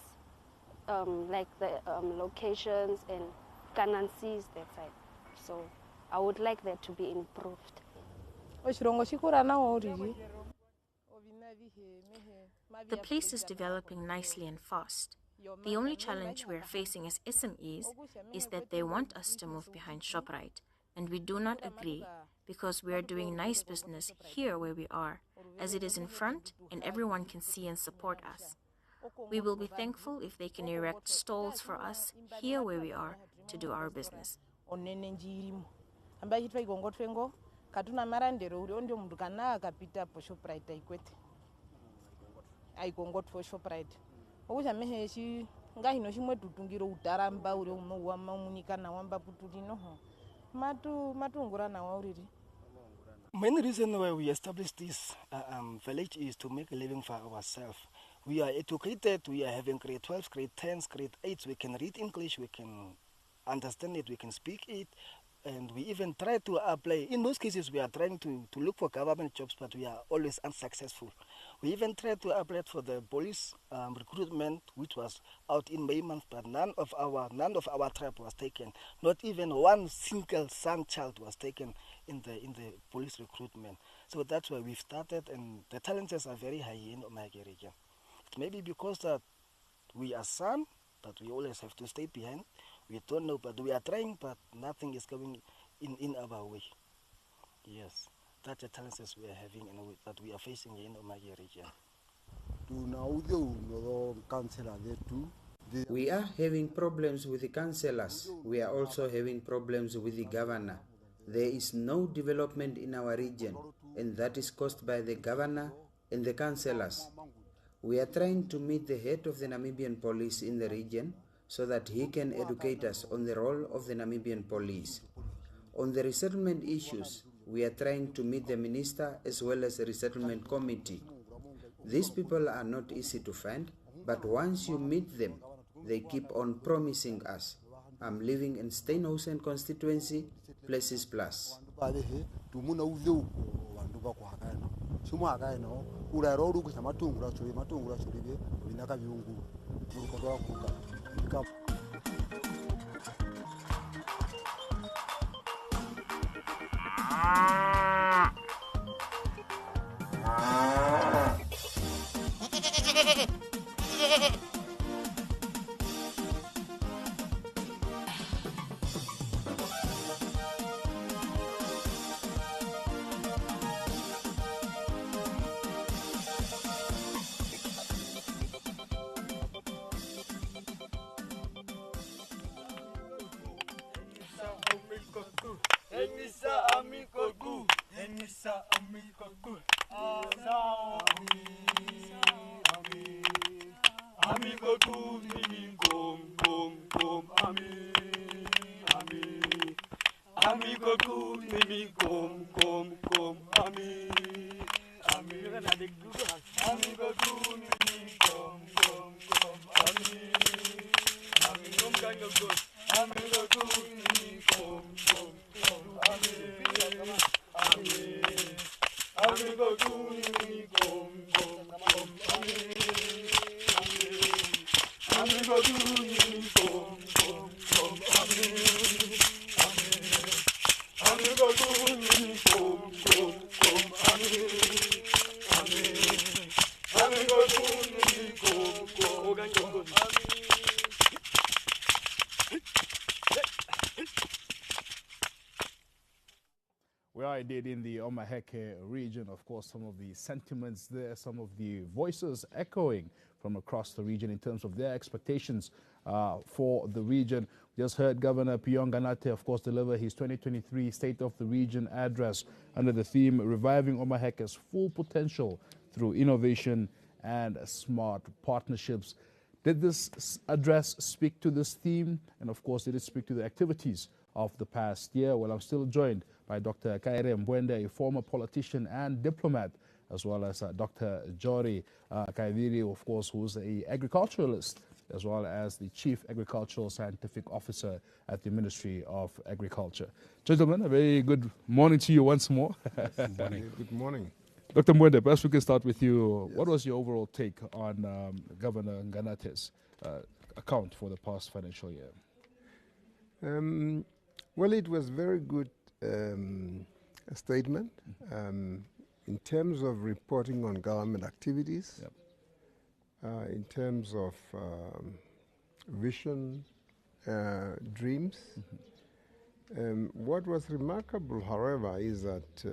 like the locations and Kanansis, that side. So I would like that to be improved. The place is developing nicely and fast. The only challenge we are facing as SMEs is that they want us to move behind ShopRite, and we do not agree because we are doing nice business here where we are, as it is in front and everyone can see and support us. We will be thankful if they can erect stalls for us here where we are to do our business. Main reason why we established this village is to make a living for ourselves. We are educated, we are having grade 12, grade 10s, grade 8s, we can read English, we can understand it, we can speak it, and we even try to apply. In most cases, we are trying to look for government jobs, but we are always unsuccessful. We even tried to apply for the police recruitment, which was out in May month, but none of our tribe was taken. Not even one single son child was taken in the police recruitment. So that's why we've started, and the challenges are very high in Omaheke region. It may be because that we are some, but we always have to stay behind. We don't know, but we are trying, but nothing is coming in our way. Yes, that's the challenges we are having and that we are facing in Omaheke region. We are having problems with the councillors. We are also having problems with the governor. There is no development in our region, and that is caused by the governor and the councillors. We are trying to meet the head of the Namibian police in the region so that he can educate us on the role of the Namibian police. On the resettlement issues, we are trying to meet the minister as well as the resettlement committee. These people are not easy to find, but once you meet them, they keep on promising us. I'm living in Steinhausen constituency, Places Plus. Amigo tu, Amigo Kumi, come, Ami. Amigo Kumi, come, Ami. Amigo Kumi, come, Ami. Amigo Kumi, come, Ami. Amigo Kumi, come, Ami. Amigo Kumi, come, Ami. Amigo Kumi, come, We are indeed in the Omaheke region. Of course, some of the sentiments there, some of the voices echoing from across the region in terms of their expectations for the region. We just heard Governor Ganate, of course, deliver his 2023 State of the Region address under the theme Reviving Omaheke's Full Potential Through Innovation and Smart Partnerships. Did this address speak to this theme? And of course, did it speak to the activities of the past year? Well, I'm still joined by Dr. Kaire Mbwende, a former politician and diplomat, as well as Dr. Jori Kaiviri, of course, who's an agriculturalist, as well as the Chief Agricultural Scientific Officer at the Ministry of Agriculture. Gentlemen, a very good morning to you once more. Good morning. Good morning. Dr. Mbwende, perhaps we can start with you. Yes. What was your overall take on Governor Nganate's account for the past financial year? Well, it was very good statement in terms of reporting on government activities, yep. In terms of vision, dreams. What was remarkable, however, is that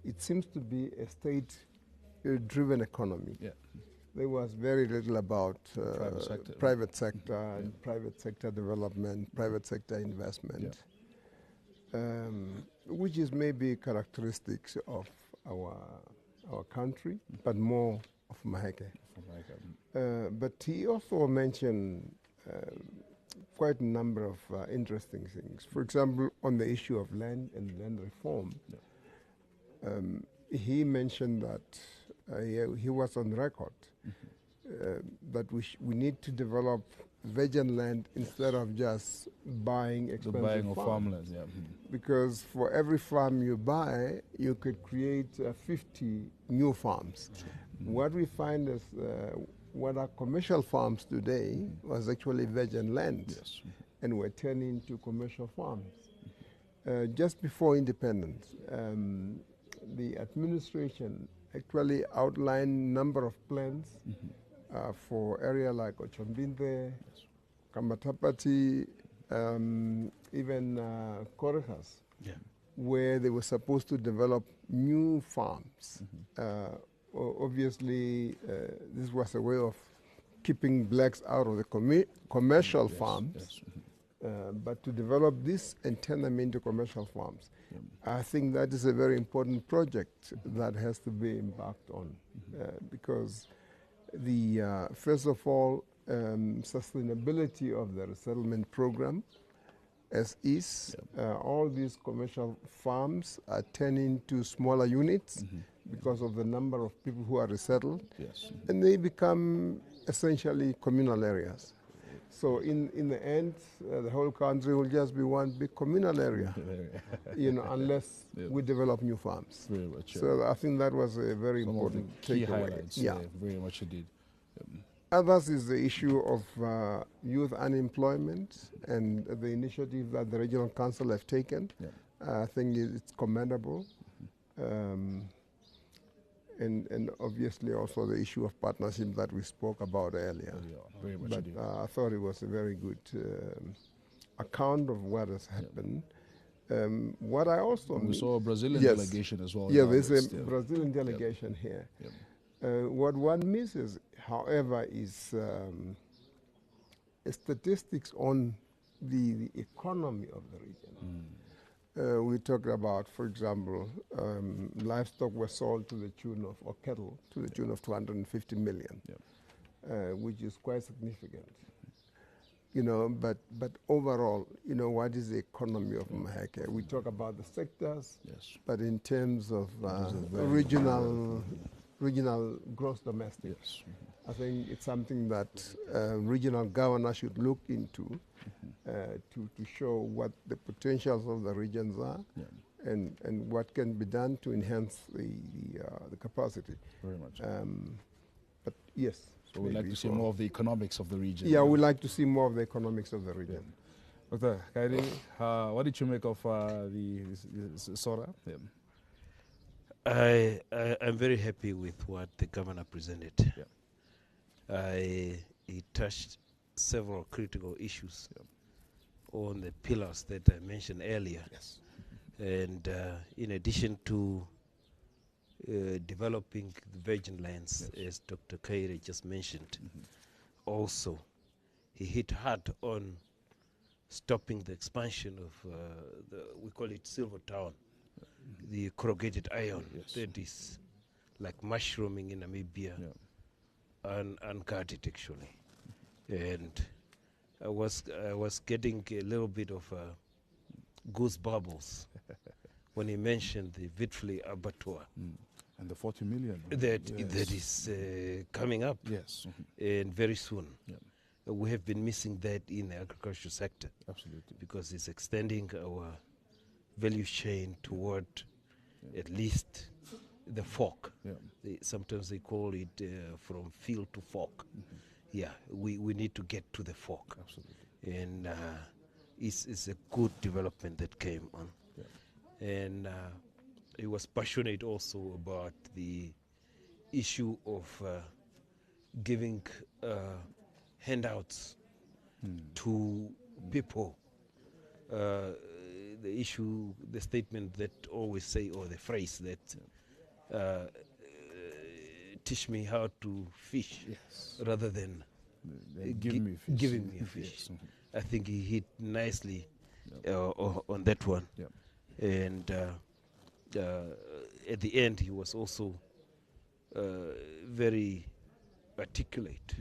it seems to be a state-driven economy. Yeah. There was very little about private sector and private sector development, private sector investment. Yeah. Which is maybe characteristics of our country, but more of Omaheke. But he also mentioned quite a number of interesting things. For example, on the issue of land and land reform, he mentioned that he was on record that we need to develop virgin land instead of just buying expensive farmland. Yeah. Because for every farm you buy, you could create 50 new farms. What we find is what are commercial farms today was actually virgin land, yes. And we're turning into commercial farms. Just before independence, the administration actually outlined a number of plans for area like Ochombinde, yes. Kamatapati, even Korekas, yeah. Where they were supposed to develop new farms. Obviously, this was a way of keeping blacks out of the commercial yes, farms, yes. But to develop this and turn them into commercial farms. I think that is a very important project that has to be embarked on because first of all, sustainability of the resettlement program as is. All these commercial farms are turning to smaller units because of the number of people who are resettled, yes. And they become essentially communal areas. So in the end, the whole country will just be one big communal area, unless we develop new farms. Very much. So I think that was a very important key highlights. Yeah, very much indeed. Others is the issue of youth unemployment and the initiative that the Regional Council have taken. Yeah. I think it's commendable. And obviously also the issue of partnership that we spoke about earlier. Very much but I thought it was a very good account of what has happened. What I also we saw a Brazilian delegation as well. Yeah, there's a Brazilian delegation here. What one misses, however, is statistics on the economy of the region. We talked about, for example, livestock were sold to the tune of, or cattle, to the tune of 250 million, which is quite significant. but overall, what is the economy of Omaheke? We talk about the sectors, yes, but in terms of regional gross domestic, yes. I think it's something that regional governors should look into to show what the potentials of the regions are, and what can be done to enhance the capacity. Very much. But yes. So we'd like to see more of the economics of the region. Yeah, we'd like to see more of the economics of the region. Yeah. Dr. Kairi, what did you make of the SORA? Yeah. I'm very happy with what the governor presented. Yeah. He touched several critical issues on the pillars that I mentioned earlier. Yes. And in addition to developing the virgin lands, as Dr. Kairi just mentioned, also he hit hard on stopping the expansion of we call it Silver Town, the corrugated iron that is like mushrooming in Namibia, unguarded actually. And I was getting a little bit of goosebumps when he mentioned the Witfley abattoir. And the 40 million. That is coming up. Yes. And very soon. Yeah. We have been missing that in the agricultural sector. Absolutely. Because it's extending our value chain toward at least the fork. Yeah. Sometimes they call it from field to fork. Yeah, we need to get to the fork. Absolutely. And it's a good development that came on. Yeah. And he was passionate also about the issue of giving handouts to people. The issue, the statement that always say, or the phrase that teach me how to fish, rather than giving me a fish. Yes. I think he hit nicely on that one. And at the end, he was also very articulate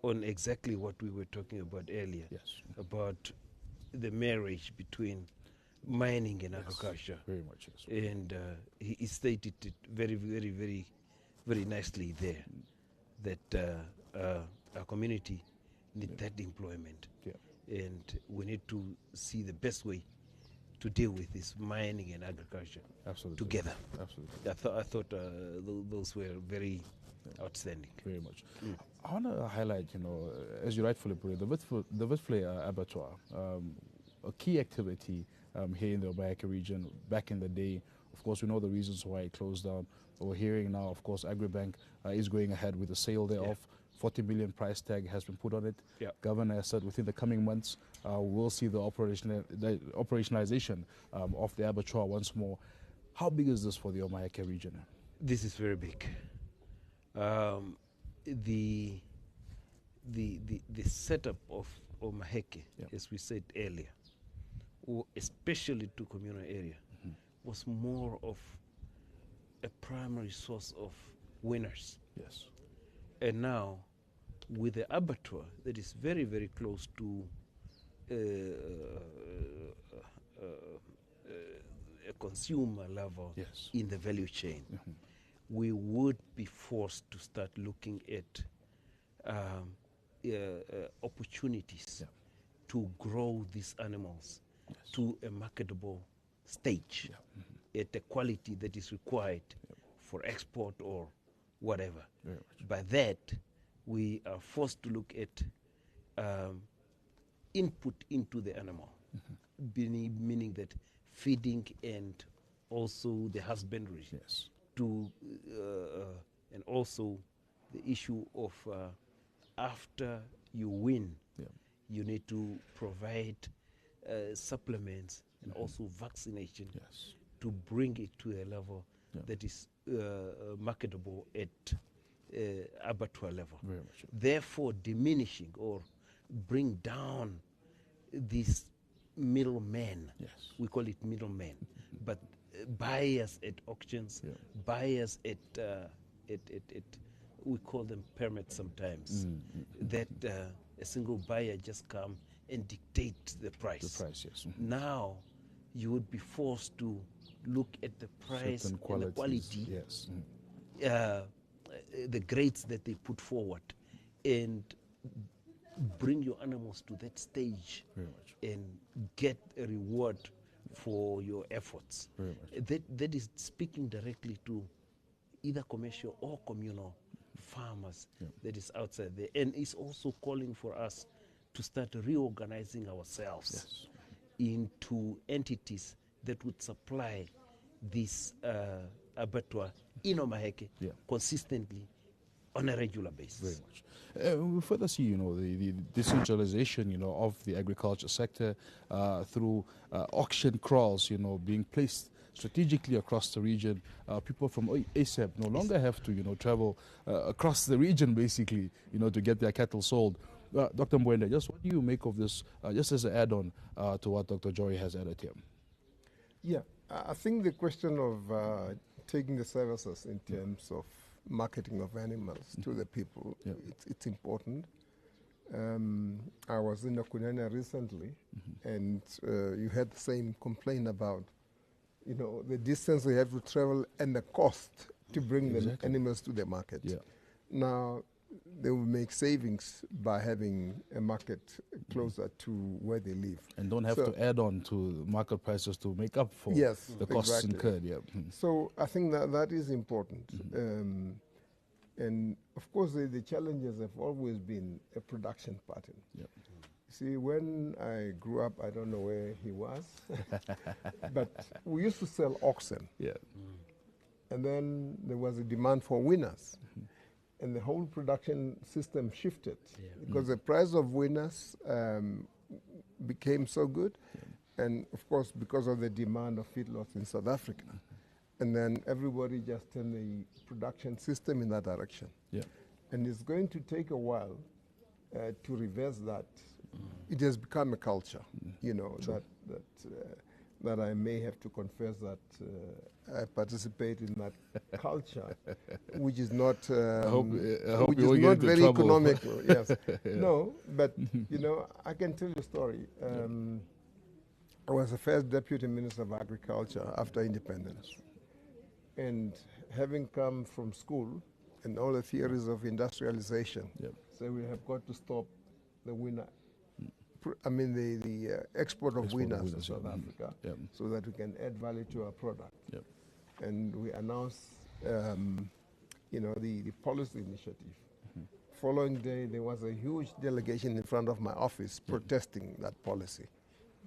on exactly what we were talking about earlier, about the marriage between mining and agriculture. Very much, yes. And he stated it very, very, very, very nicely there, that our community need that employment. And we need to see the best way to deal with this mining and agriculture together. Absolutely. I thought those were very outstanding. Very much. I want to highlight, as you rightfully put it, the Witfley abattoir, a key activity here in the Omaheke region back in the day. Of course, we know the reasons why it closed down. But we're hearing now, of course, Agribank is going ahead with the sale thereof. 40 million price tag has been put on it. Governor has said within the coming months we'll see the operationalization of the abattoir once more. How big is this for the Omaheke region? This is very big. The setup of Omaheke, as we said earlier, especially to communal area, was more of a primary source of winners. Yes. And now, with the abattoir that is very, very close to a consumer level in the value chain, we would be forced to start looking at opportunities to grow these animals to a marketable stage at the quality that is required for export or whatever. By that, we are forced to look at input into the animal, meaning that feeding and also the husbandry, to and also the issue of after you win, you need to provide supplements and also vaccination to bring it to a level that is marketable at abattoir level. Therefore, diminishing or bring down these middlemen. We call it middlemen, but buyers at auctions, buyers at we call them permits sometimes, that a single buyer just come and dictate the price. The price, yes. Now, you would be forced to look at the price Certain and the quality, yes. the grades that they put forward, and bring your animals to that stage Very much. and get a reward for your efforts. Very much. That is speaking directly to either commercial or communal farmers that is outside there, and is also calling for us to start reorganizing ourselves into entities that would supply this abattoir in Omaheke consistently on a regular basis. Very much. We further see, the decentralization, of the agriculture sector through auction crawls, being placed strategically across the region. People from ASAP no longer have to, travel across the region, basically, to get their cattle sold. Dr. Mwende, just what do you make of this, just as an add-on to what Dr. Joy has added here? Yeah, I think the question of taking the services in terms of marketing of animals to the people, it's important. I was in Okunene recently, and you had the same complaint about, the distance we have to travel and the cost to bring the animals to the market. Now, they will make savings by having a market closer to where they live. And don't have to add on to market prices to make up for the costs incurred. So I think that is important. And of course, the challenges have always been a production pattern. See, when I grew up, I don't know where he was, but we used to sell oxen. And then there was a demand for winners. And the whole production system shifted because the price of winners became so good. And of course, because of the demand of feedlots in South Africa. And then everybody just turned the production system in that direction. And it's going to take a while to reverse that. It has become a culture, that I may have to confess that I participate in that culture, which is not, which is not very economical. No, but I can tell you a story. I was the first deputy minister of agriculture after independence, and having come from school and all the theories of industrialization, so we have got to stop the winner. The export of winners to South Africa, so that we can add value to our product. And we announced, the policy initiative. Following day, there was a huge delegation in front of my office protesting that policy.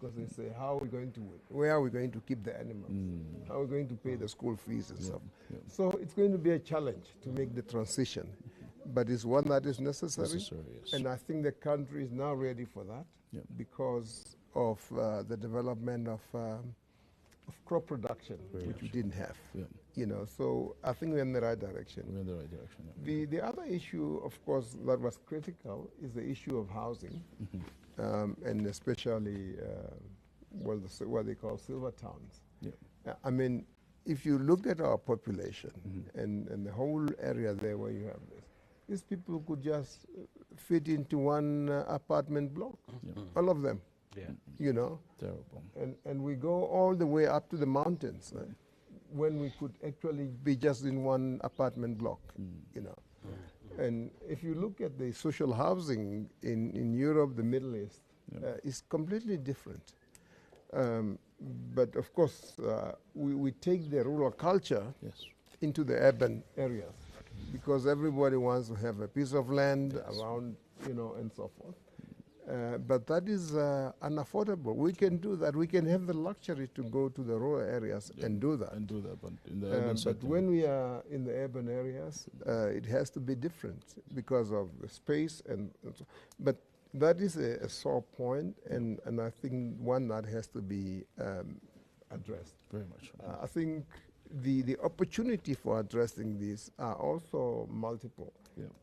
Because they say, how are we going to win? Where are we going to keep the animals? How are we going to pay the school fees and stuff? So it's going to be a challenge to make the transition. But it's one that is necessary. And I think the country is now ready for that because of the development of crop production, which we didn't have. So I think we're in the right direction. The other issue, of course, that was critical is the issue of housing, and especially what they call silver towns. If you look at our population and the whole area there where you have this, these people could just fit into one apartment block, all of them. Terrible. And we go all the way up to the mountains when we could actually be just in one apartment block, And if you look at the social housing in Europe, the Middle East, it's completely different. But of course, we take the rural culture into the urban areas because everybody wants to have a piece of land around, and so forth. But that is unaffordable. We can do that. We can have the luxury to go to the rural areas and do that. But in the urban but when we are in the urban areas, it has to be different because of the space and so. But that is a sore point, and I think one that has to be addressed. Very much. I think the opportunity for addressing these are also multiple,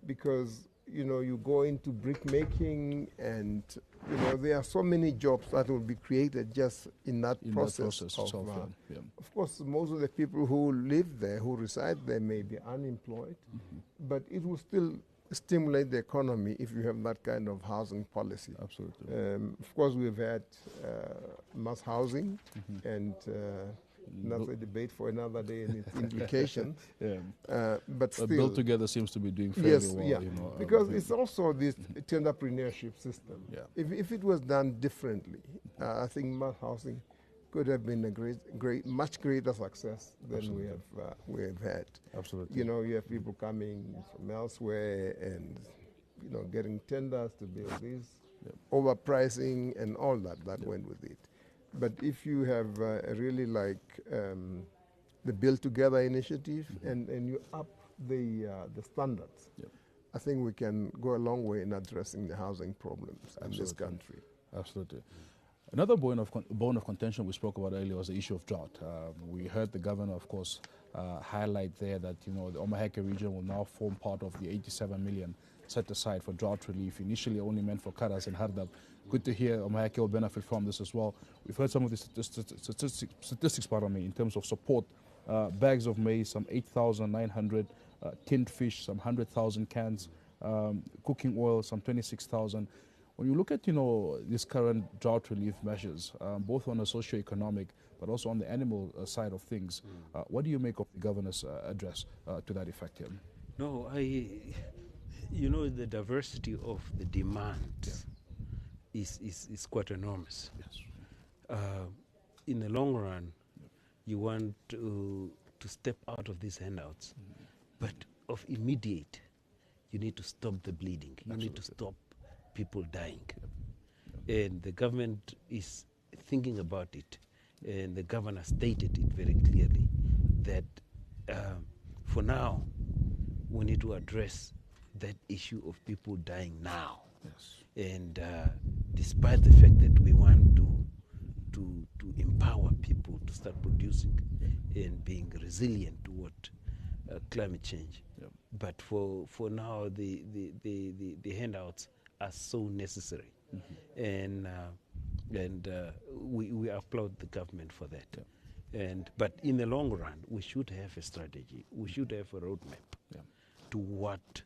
because you go into brick making, and there are so many jobs that will be created just in that process. Of course, most of the people who live there, who reside there, may be unemployed, but it will still stimulate the economy if you have that kind of housing policy. Absolutely. Of course, we've had mass housing, and that's a debate for another day and its implications. But still, Build Together seems to be doing fairly well. Yeah, you know, because it's also this entrepreneurship system. Yeah. If it was done differently, I think mass housing could have been a much greater success than we have had. Absolutely. You know, you have people coming from elsewhere and getting tenders to build this, overpricing and all that went with it. But if you have really like the Build Together initiative and you up the standards, I think we can go a long way in addressing the housing problems in this country. Absolutely. Another bone of contention we spoke about earlier was the issue of drought. We heard the governor, of course, highlight there that the Omaheke region will now form part of the 87 million set aside for drought relief, initially only meant for Karas and Hardap. Good to hear Omaheke will benefit from this as well. We've heard some of the statistics in terms of support. Bags of maize, some 8,900, tinned fish, some 100,000 cans, cooking oil, some 26,000. When you look at, this current drought relief measures, both on a socio-economic but also on the animal side of things, what do you make of the governor's address to that effect here? No, the diversity of the demand is quite enormous. Yes. In the long run, you want to step out of these handouts, but of immediate, you need to stop the bleeding. You need to stop people dying. And the government is thinking about it, and the governor stated it very clearly that for now we need to address that issue of people dying now. Yes. And despite the fact that we want to empower people to start producing and being resilient toward climate change, but for now the handouts are so necessary, and we applaud the government for that. But in the long run, we should have a strategy. We should have a roadmap to what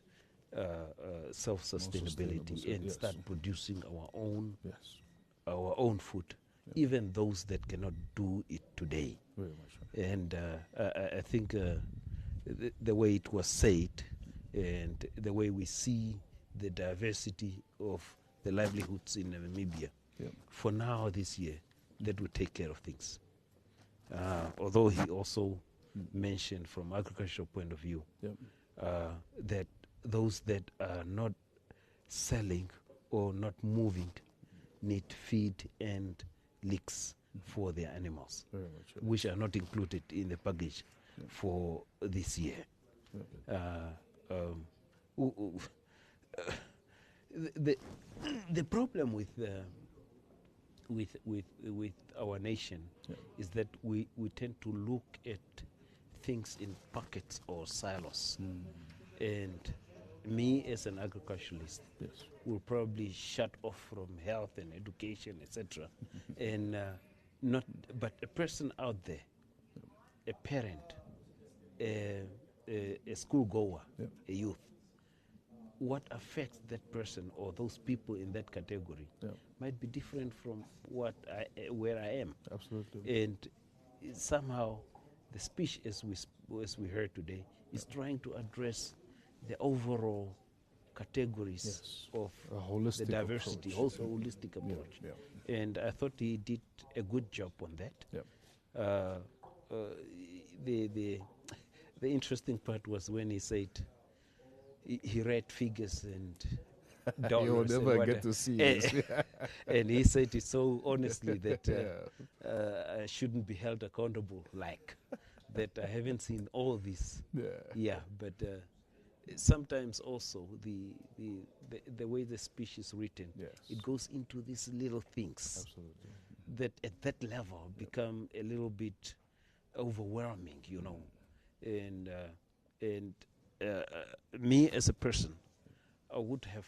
self-sustainability and start producing our own food, even those that cannot do it today. Very much so. And I think the way it was said and the way we see the diversity of the livelihoods in Namibia, for now this year, that will take care of things. Although he also mentioned from agricultural point of view that those that are not selling or not moving need feed and licks for their animals, which are not included in the package for this year. The problem with our nation is that we tend to look at things in buckets or silos, and me as an agriculturalist will probably shut off from health and education, etc. And but a person out there, a parent, a schoolgoer, a youth, what affects that person or those people in that category might be different from where I am. Absolutely. And somehow the speech, as we heard today, is trying to address the overall categories of the diversity, approach. also holistic approach. And I thought he did a good job on that. The interesting part was when he said he read figures and dollars. You will never get to see this. And he said it so honestly that I shouldn't be held accountable that I haven't seen all this. But sometimes also the way the speech is written, it goes into these little things that at that level become a little bit overwhelming, and me as a person, I would have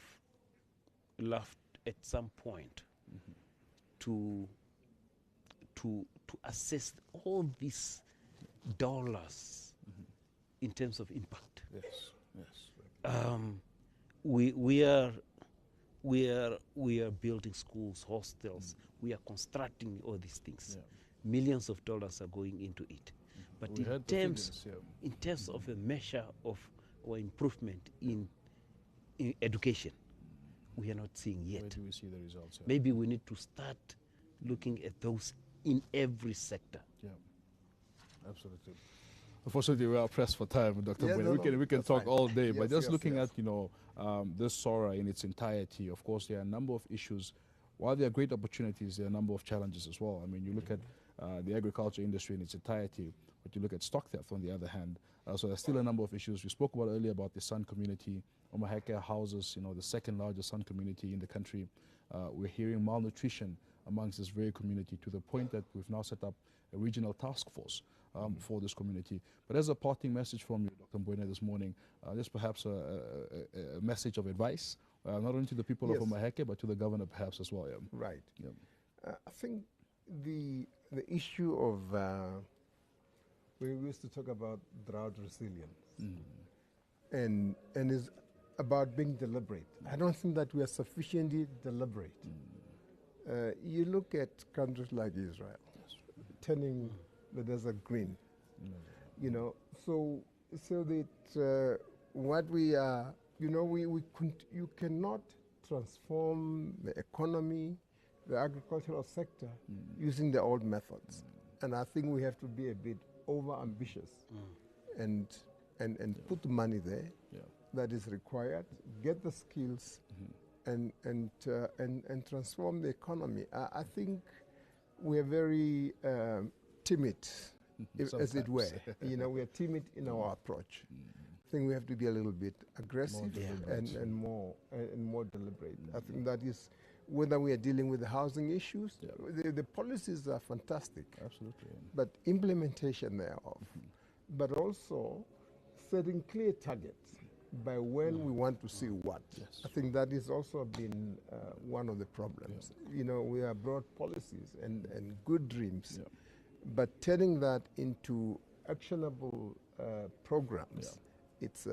loved at some point to assess all these dollars in terms of impact. we are building schools, hostels. We are constructing all these things. Millions of dollars are going into it. But in terms of a measure of or improvement in education, we are not seeing yet. Where do we see the results? Maybe we need to start looking at those in every sector. Yeah, absolutely. Unfortunately, we are pressed for time, Dr. Yeah, Mbwene. We can talk all day, but just looking yes. at this SORA in its entirety, of course, there are a number of issues. While there are great opportunities, there are a number of challenges as well. I mean, you look at the agriculture industry in its entirety, but you look at stock theft on the other hand. So there's still a number of issues. We spoke about earlier about the San community. Omaheke houses, the second largest San community in the country. We're hearing malnutrition amongst this very community to the point that we've now set up a regional task force for this community. But as a parting message from you, Dr. Mbwene, this morning, just perhaps a message of advice, not only to the people of Omaheke, but to the governor perhaps as well. Yeah. Right. Yeah. I think the issue of, we used to talk about drought resilience, and is about being deliberate. I don't think that we are sufficiently deliberate. You look at countries like Israel, turning the desert green, so that what we are, you cannot transform the economy, the agricultural sector using the old methods. And I think we have to be a bit over-ambitious and put the money there that is required, get the skills, and transform the economy. I think we are very timid, as it were. We are timid in our approach. I think we have to be a little bit aggressive and more deliberate. I think that is, whether we are dealing with the housing issues, the policies are fantastic. Absolutely. But implementation thereof, but also setting clear targets by when we want to see what. I think that is also been one of the problems. We have broad policies and good dreams, but turning that into actionable programs, that's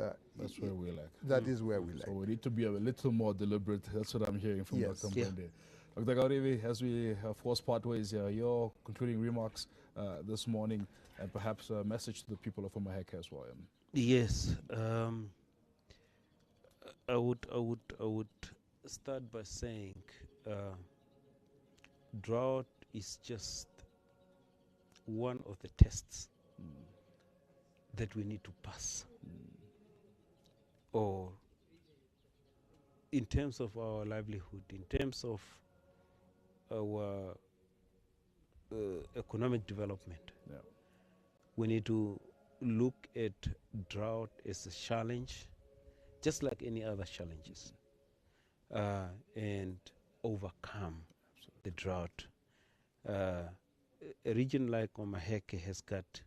where we lack. That is where we lack. So we need to be a little more deliberate. That's what I'm hearing from Dr. Mbwene. Dr. Gaurivi, as we of course part ways here, your concluding remarks this morning, and perhaps a message to the people of Omaheke as well. Yes, I would start by saying drought is just one of the tests that we need to pass, or in terms of our livelihood, in terms of our economic development. We need to look at drought as a challenge, just like any other challenges, and overcome the drought. A region like Omaheke has got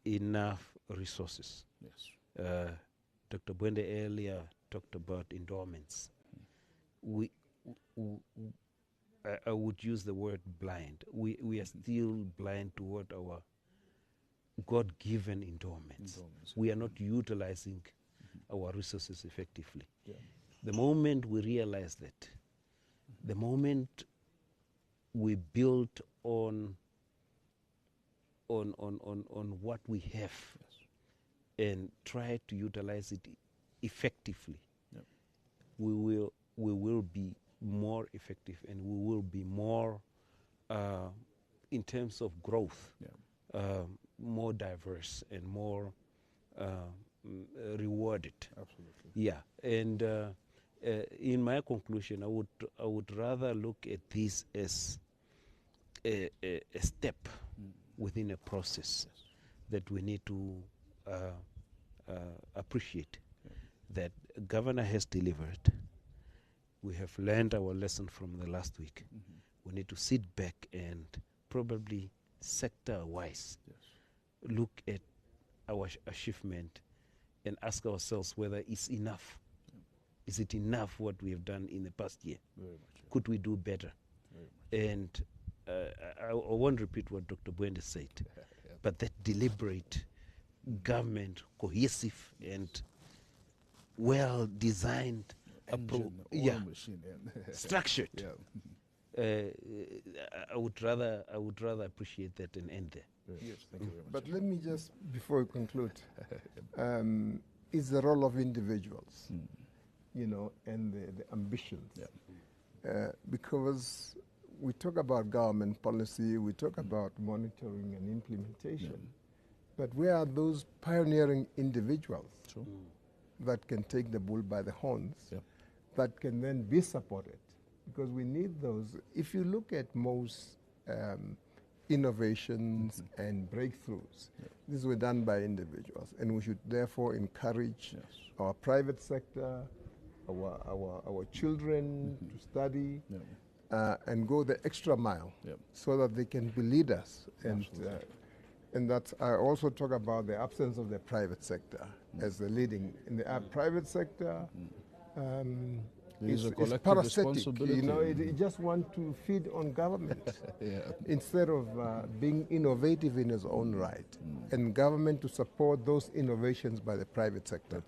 enough resources. Dr. Mbwene earlier talked about endowments. I would use the word blind. We are still blind toward our God-given endowments. We are not utilizing our resources effectively. The moment we realize that, the moment we build on what we have and try to utilize it effectively, we will be more effective, and we will be more, in terms of growth, more diverse and more rewarded. Absolutely. Yeah, and in my conclusion, I would rather look at this as a step within a process that we need to appreciate. That governor has delivered. We have learned our lesson from the last week. We need to sit back and probably sector-wise look at our achievement and ask ourselves whether it's enough. Is it enough what we have done in the past year? Could we do better? And I won't repeat what Dr. Mbwene said, but that deliberate government, cohesive and well-designed, machine, structured. Yeah. I would rather appreciate that and end there. Yes, thank you very much. But let me just, before we conclude, it's the role of individuals, you know, and the ambitions. Yeah. Because we talk about government policy, we talk about monitoring and implementation, but where are those pioneering individuals that can take the bull by the horns, that can then be supported? Because we need those. If you look at most innovations and breakthroughs, these were done by individuals, and we should therefore encourage our private sector, our children to study and go the extra mile so that they can be leaders. And that's, I also talk about the absence of the private sector as the leading. In the private sector, it's parasitic, you know, it just wants to feed on government instead of being innovative in its own right, and government to support those innovations by the private sector.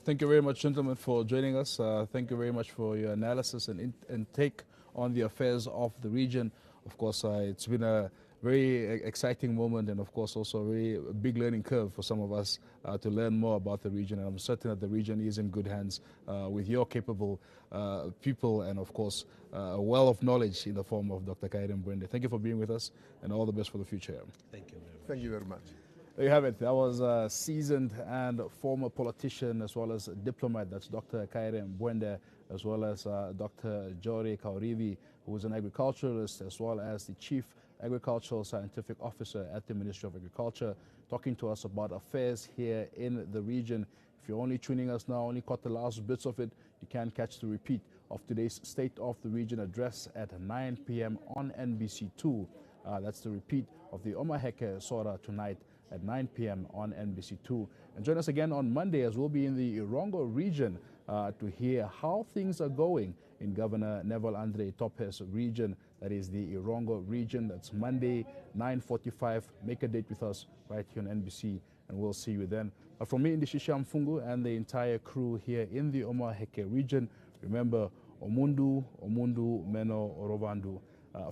Thank you very much, gentlemen, for joining us. Thank you very much for your analysis and take on the affairs of the region. Of course, it's been a very exciting moment, and of course also a very big learning curve for some of us to learn more about the region. And I'm certain that the region is in good hands with your capable people, and of course a well of knowledge in the form of Dr. Kairem Bwende. Thank you for being with us, and all the best for the future. Thank you very much. Thank you very much. There you have it. That was a seasoned and former politician as well as diplomat. That's Dr. Kairem Bwende, as well as Dr. Jori Kaurivi, who is an agriculturalist as well as the Chief Agricultural Scientific Officer at the Ministry of Agriculture, talking to us about affairs here in the region. If you're only tuning us now, only caught the last bits of it, you can catch the repeat of today's State of the Region address at 9 p.m. on NBC2. That's the repeat of the Omaheke Sora tonight at 9 p.m. on NBC2. And join us again on Monday as we'll be in the Irongo region to hear how things are going in Governor Neville Andre Topes region. That is the Irongo region. That's Monday, 9:45. Make a date with us right here on NBC, and we'll see you then. From me, Indishisha Mfungu, and the entire crew here in the Omaheke region, remember, Omundu, Meno, Orovandu.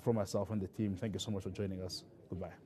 From myself and the team, thank you so much for joining us. Goodbye.